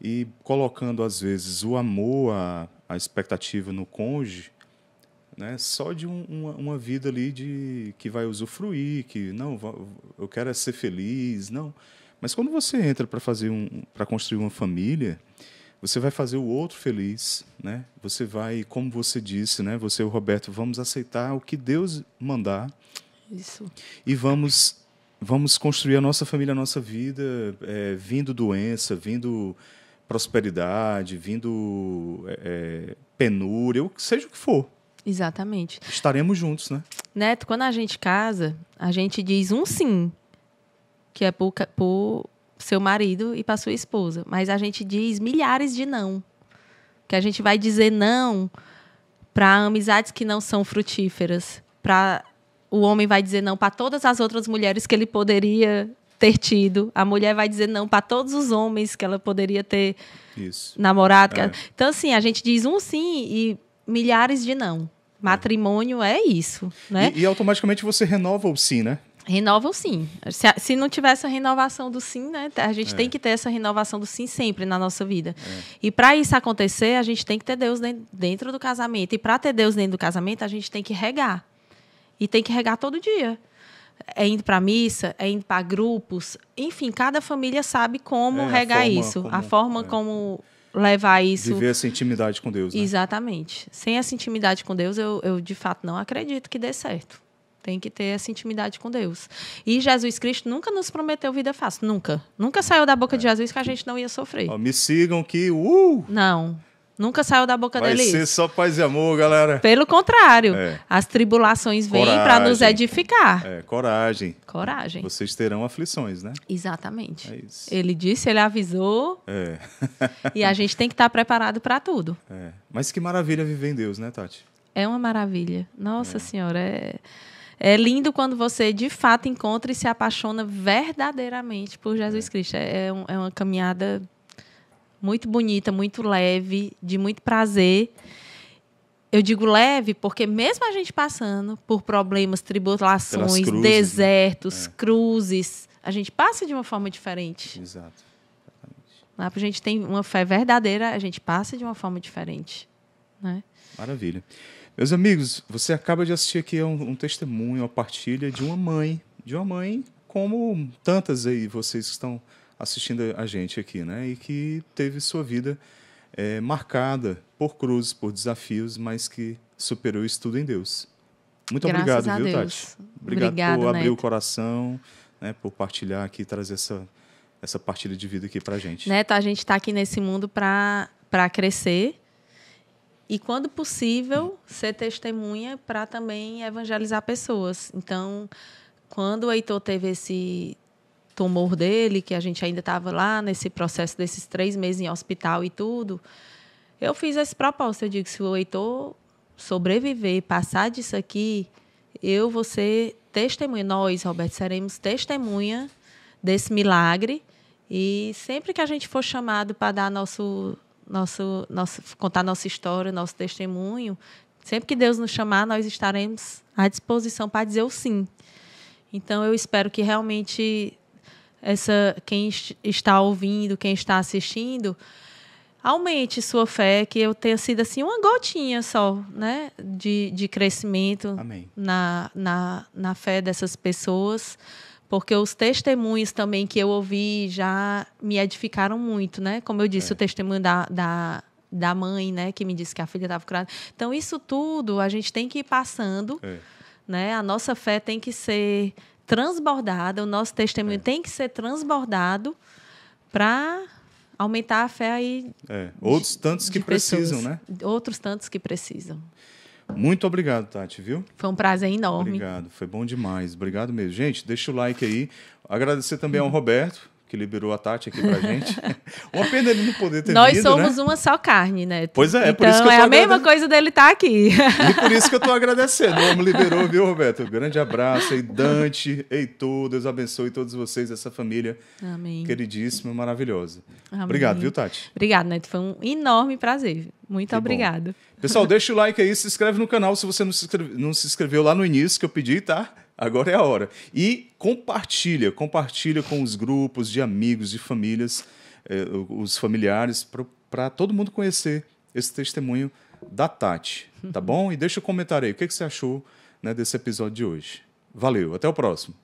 E colocando, às vezes, o amor, a expectativa no cônjuge, né? Só de uma vida ali que vai usufruir, que não, eu quero ser feliz, não. Mas quando você entra para construir uma família, você vai fazer o outro feliz, né? Você vai, como você disse, né? Você e o Roberto, vamos aceitar o que Deus mandar. Isso. E vamos construir a nossa família, a nossa vida, vindo doença, vindo prosperidade, vindo penúria, seja o que for. Exatamente. Estaremos juntos, né? Neto, quando a gente casa, a gente diz um sim, que é por seu marido e para sua esposa. Mas a gente diz milhares de não. Que a gente vai dizer não para amizades que não são frutíferas. O homem vai dizer não para todas as outras mulheres que ele poderia ter tido. A mulher vai dizer não para todos os homens que ela poderia ter namorado. Então, assim, a gente diz um sim e milhares de não. Matrimônio é isso, né? E automaticamente você renova o sim, né? Renova o sim. Se não tiver essa renovação do sim, né? A gente tem que ter essa renovação do sim sempre na nossa vida. E para isso acontecer, a gente tem que ter Deus dentro do casamento. E para ter Deus dentro do casamento, a gente tem que regar. E tem que regar todo dia. É indo para a missa, é indo para grupos. Enfim, cada família sabe como regar isso. A forma como levar isso. Viver essa intimidade com Deus, né? Exatamente. Sem essa intimidade com Deus, eu de fato não acredito que dê certo. Tem que ter essa intimidade com Deus. E Jesus Cristo nunca nos prometeu vida fácil. Nunca. Nunca saiu da boca de Jesus que a gente não ia sofrer. Me sigam que... Não. Nunca saiu da boca dele isso. Vai ser só paz e amor, galera. Pelo contrário. As tribulações vêm para nos edificar. Coragem. Coragem. Vocês terão aflições, né? Exatamente. É isso. Ele disse, ele avisou. E a gente tem que estar preparado para tudo. Mas que maravilha viver em Deus, né, Tati? É uma maravilha. Nossa Senhora, é lindo quando você, de fato, encontra e se apaixona verdadeiramente por Jesus Cristo. É uma caminhada muito bonita, muito leve, de muito prazer. Eu digo leve porque mesmo a gente passando por problemas, tribulações, cruzes, desertos, cruzes, a gente passa de uma forma diferente. Exato. A gente tem uma fé verdadeira, a gente passa de uma forma diferente. Né? Maravilha. Meus amigos, você acaba de assistir aqui um testemunho, uma partilha de uma mãe como tantas aí, vocês que estão assistindo a gente aqui, né? E que teve sua vida marcada por cruzes, por desafios, mas que superou isso tudo em Deus. Muito Graças obrigado, a viu, Deus. Tati? Obrigado Obrigada, por abrir Neto. o coração, né, por partilhar aqui, trazer essa partilha de vida aqui pra gente. Neto, a gente está aqui nesse mundo para crescer e, quando possível, ser testemunha para também evangelizar pessoas. Então, quando o Heitor teve esse tumor dele, que a gente ainda estava lá nesse processo desses 3 meses em hospital e tudo, eu fiz esse propósito. Eu digo, se o Heitor sobreviver, passar disso aqui, eu vou ser testemunha. Nós, Roberto, seremos testemunha desse milagre. E sempre que a gente for chamado para dar contar nossa história, nosso testemunho, sempre que Deus nos chamar, nós estaremos à disposição para dizer o sim. Então, eu espero que realmente quem está ouvindo, quem está assistindo, aumente sua fé, que eu tenha sido assim uma gotinha só, né, de crescimento. Amém. Na fé dessas pessoas, porque os testemunhos também que eu ouvi já me edificaram muito, né? Como eu disse, o testemunho da mãe, né, que me disse que a filha estava curada. Então, isso tudo a gente tem que ir passando, né? A nossa fé tem que ser transbordada, o nosso testemunho tem que ser transbordado para aumentar a fé aí. Outros tantos que precisam, né? Outros tantos que precisam. Muito obrigado, Tati, viu? Foi um prazer enorme. Obrigado, foi bom demais. Obrigado mesmo. Gente, deixa o like aí. Agradecer também ao Roberto, que liberou a Tati aqui pra gente. Uma pena ele não poder ter Nós vindo, somos né? uma só carne, né? Pois é, então, por isso que eu tô a mesma coisa dele estar aqui. E por isso que eu tô agradecendo. O homem liberou, viu, Roberto? Um grande abraço aí, Dante, Heitor, Deus abençoe todos vocês, essa família queridíssima, maravilhosa. Amém. Obrigado, viu, Tati? Obrigada, Neto. Foi um enorme prazer. Muito obrigada. Pessoal, deixa o like aí, se inscreve no canal se você não se inscreveu lá no início que eu pedi, tá? Agora é a hora. E compartilha com os grupos de amigos, de famílias, os familiares, para todo mundo conhecer esse testemunho da Tati, tá bom? E deixa um comentário aí, o que você achou, né, desse episódio de hoje. Valeu, até o próximo.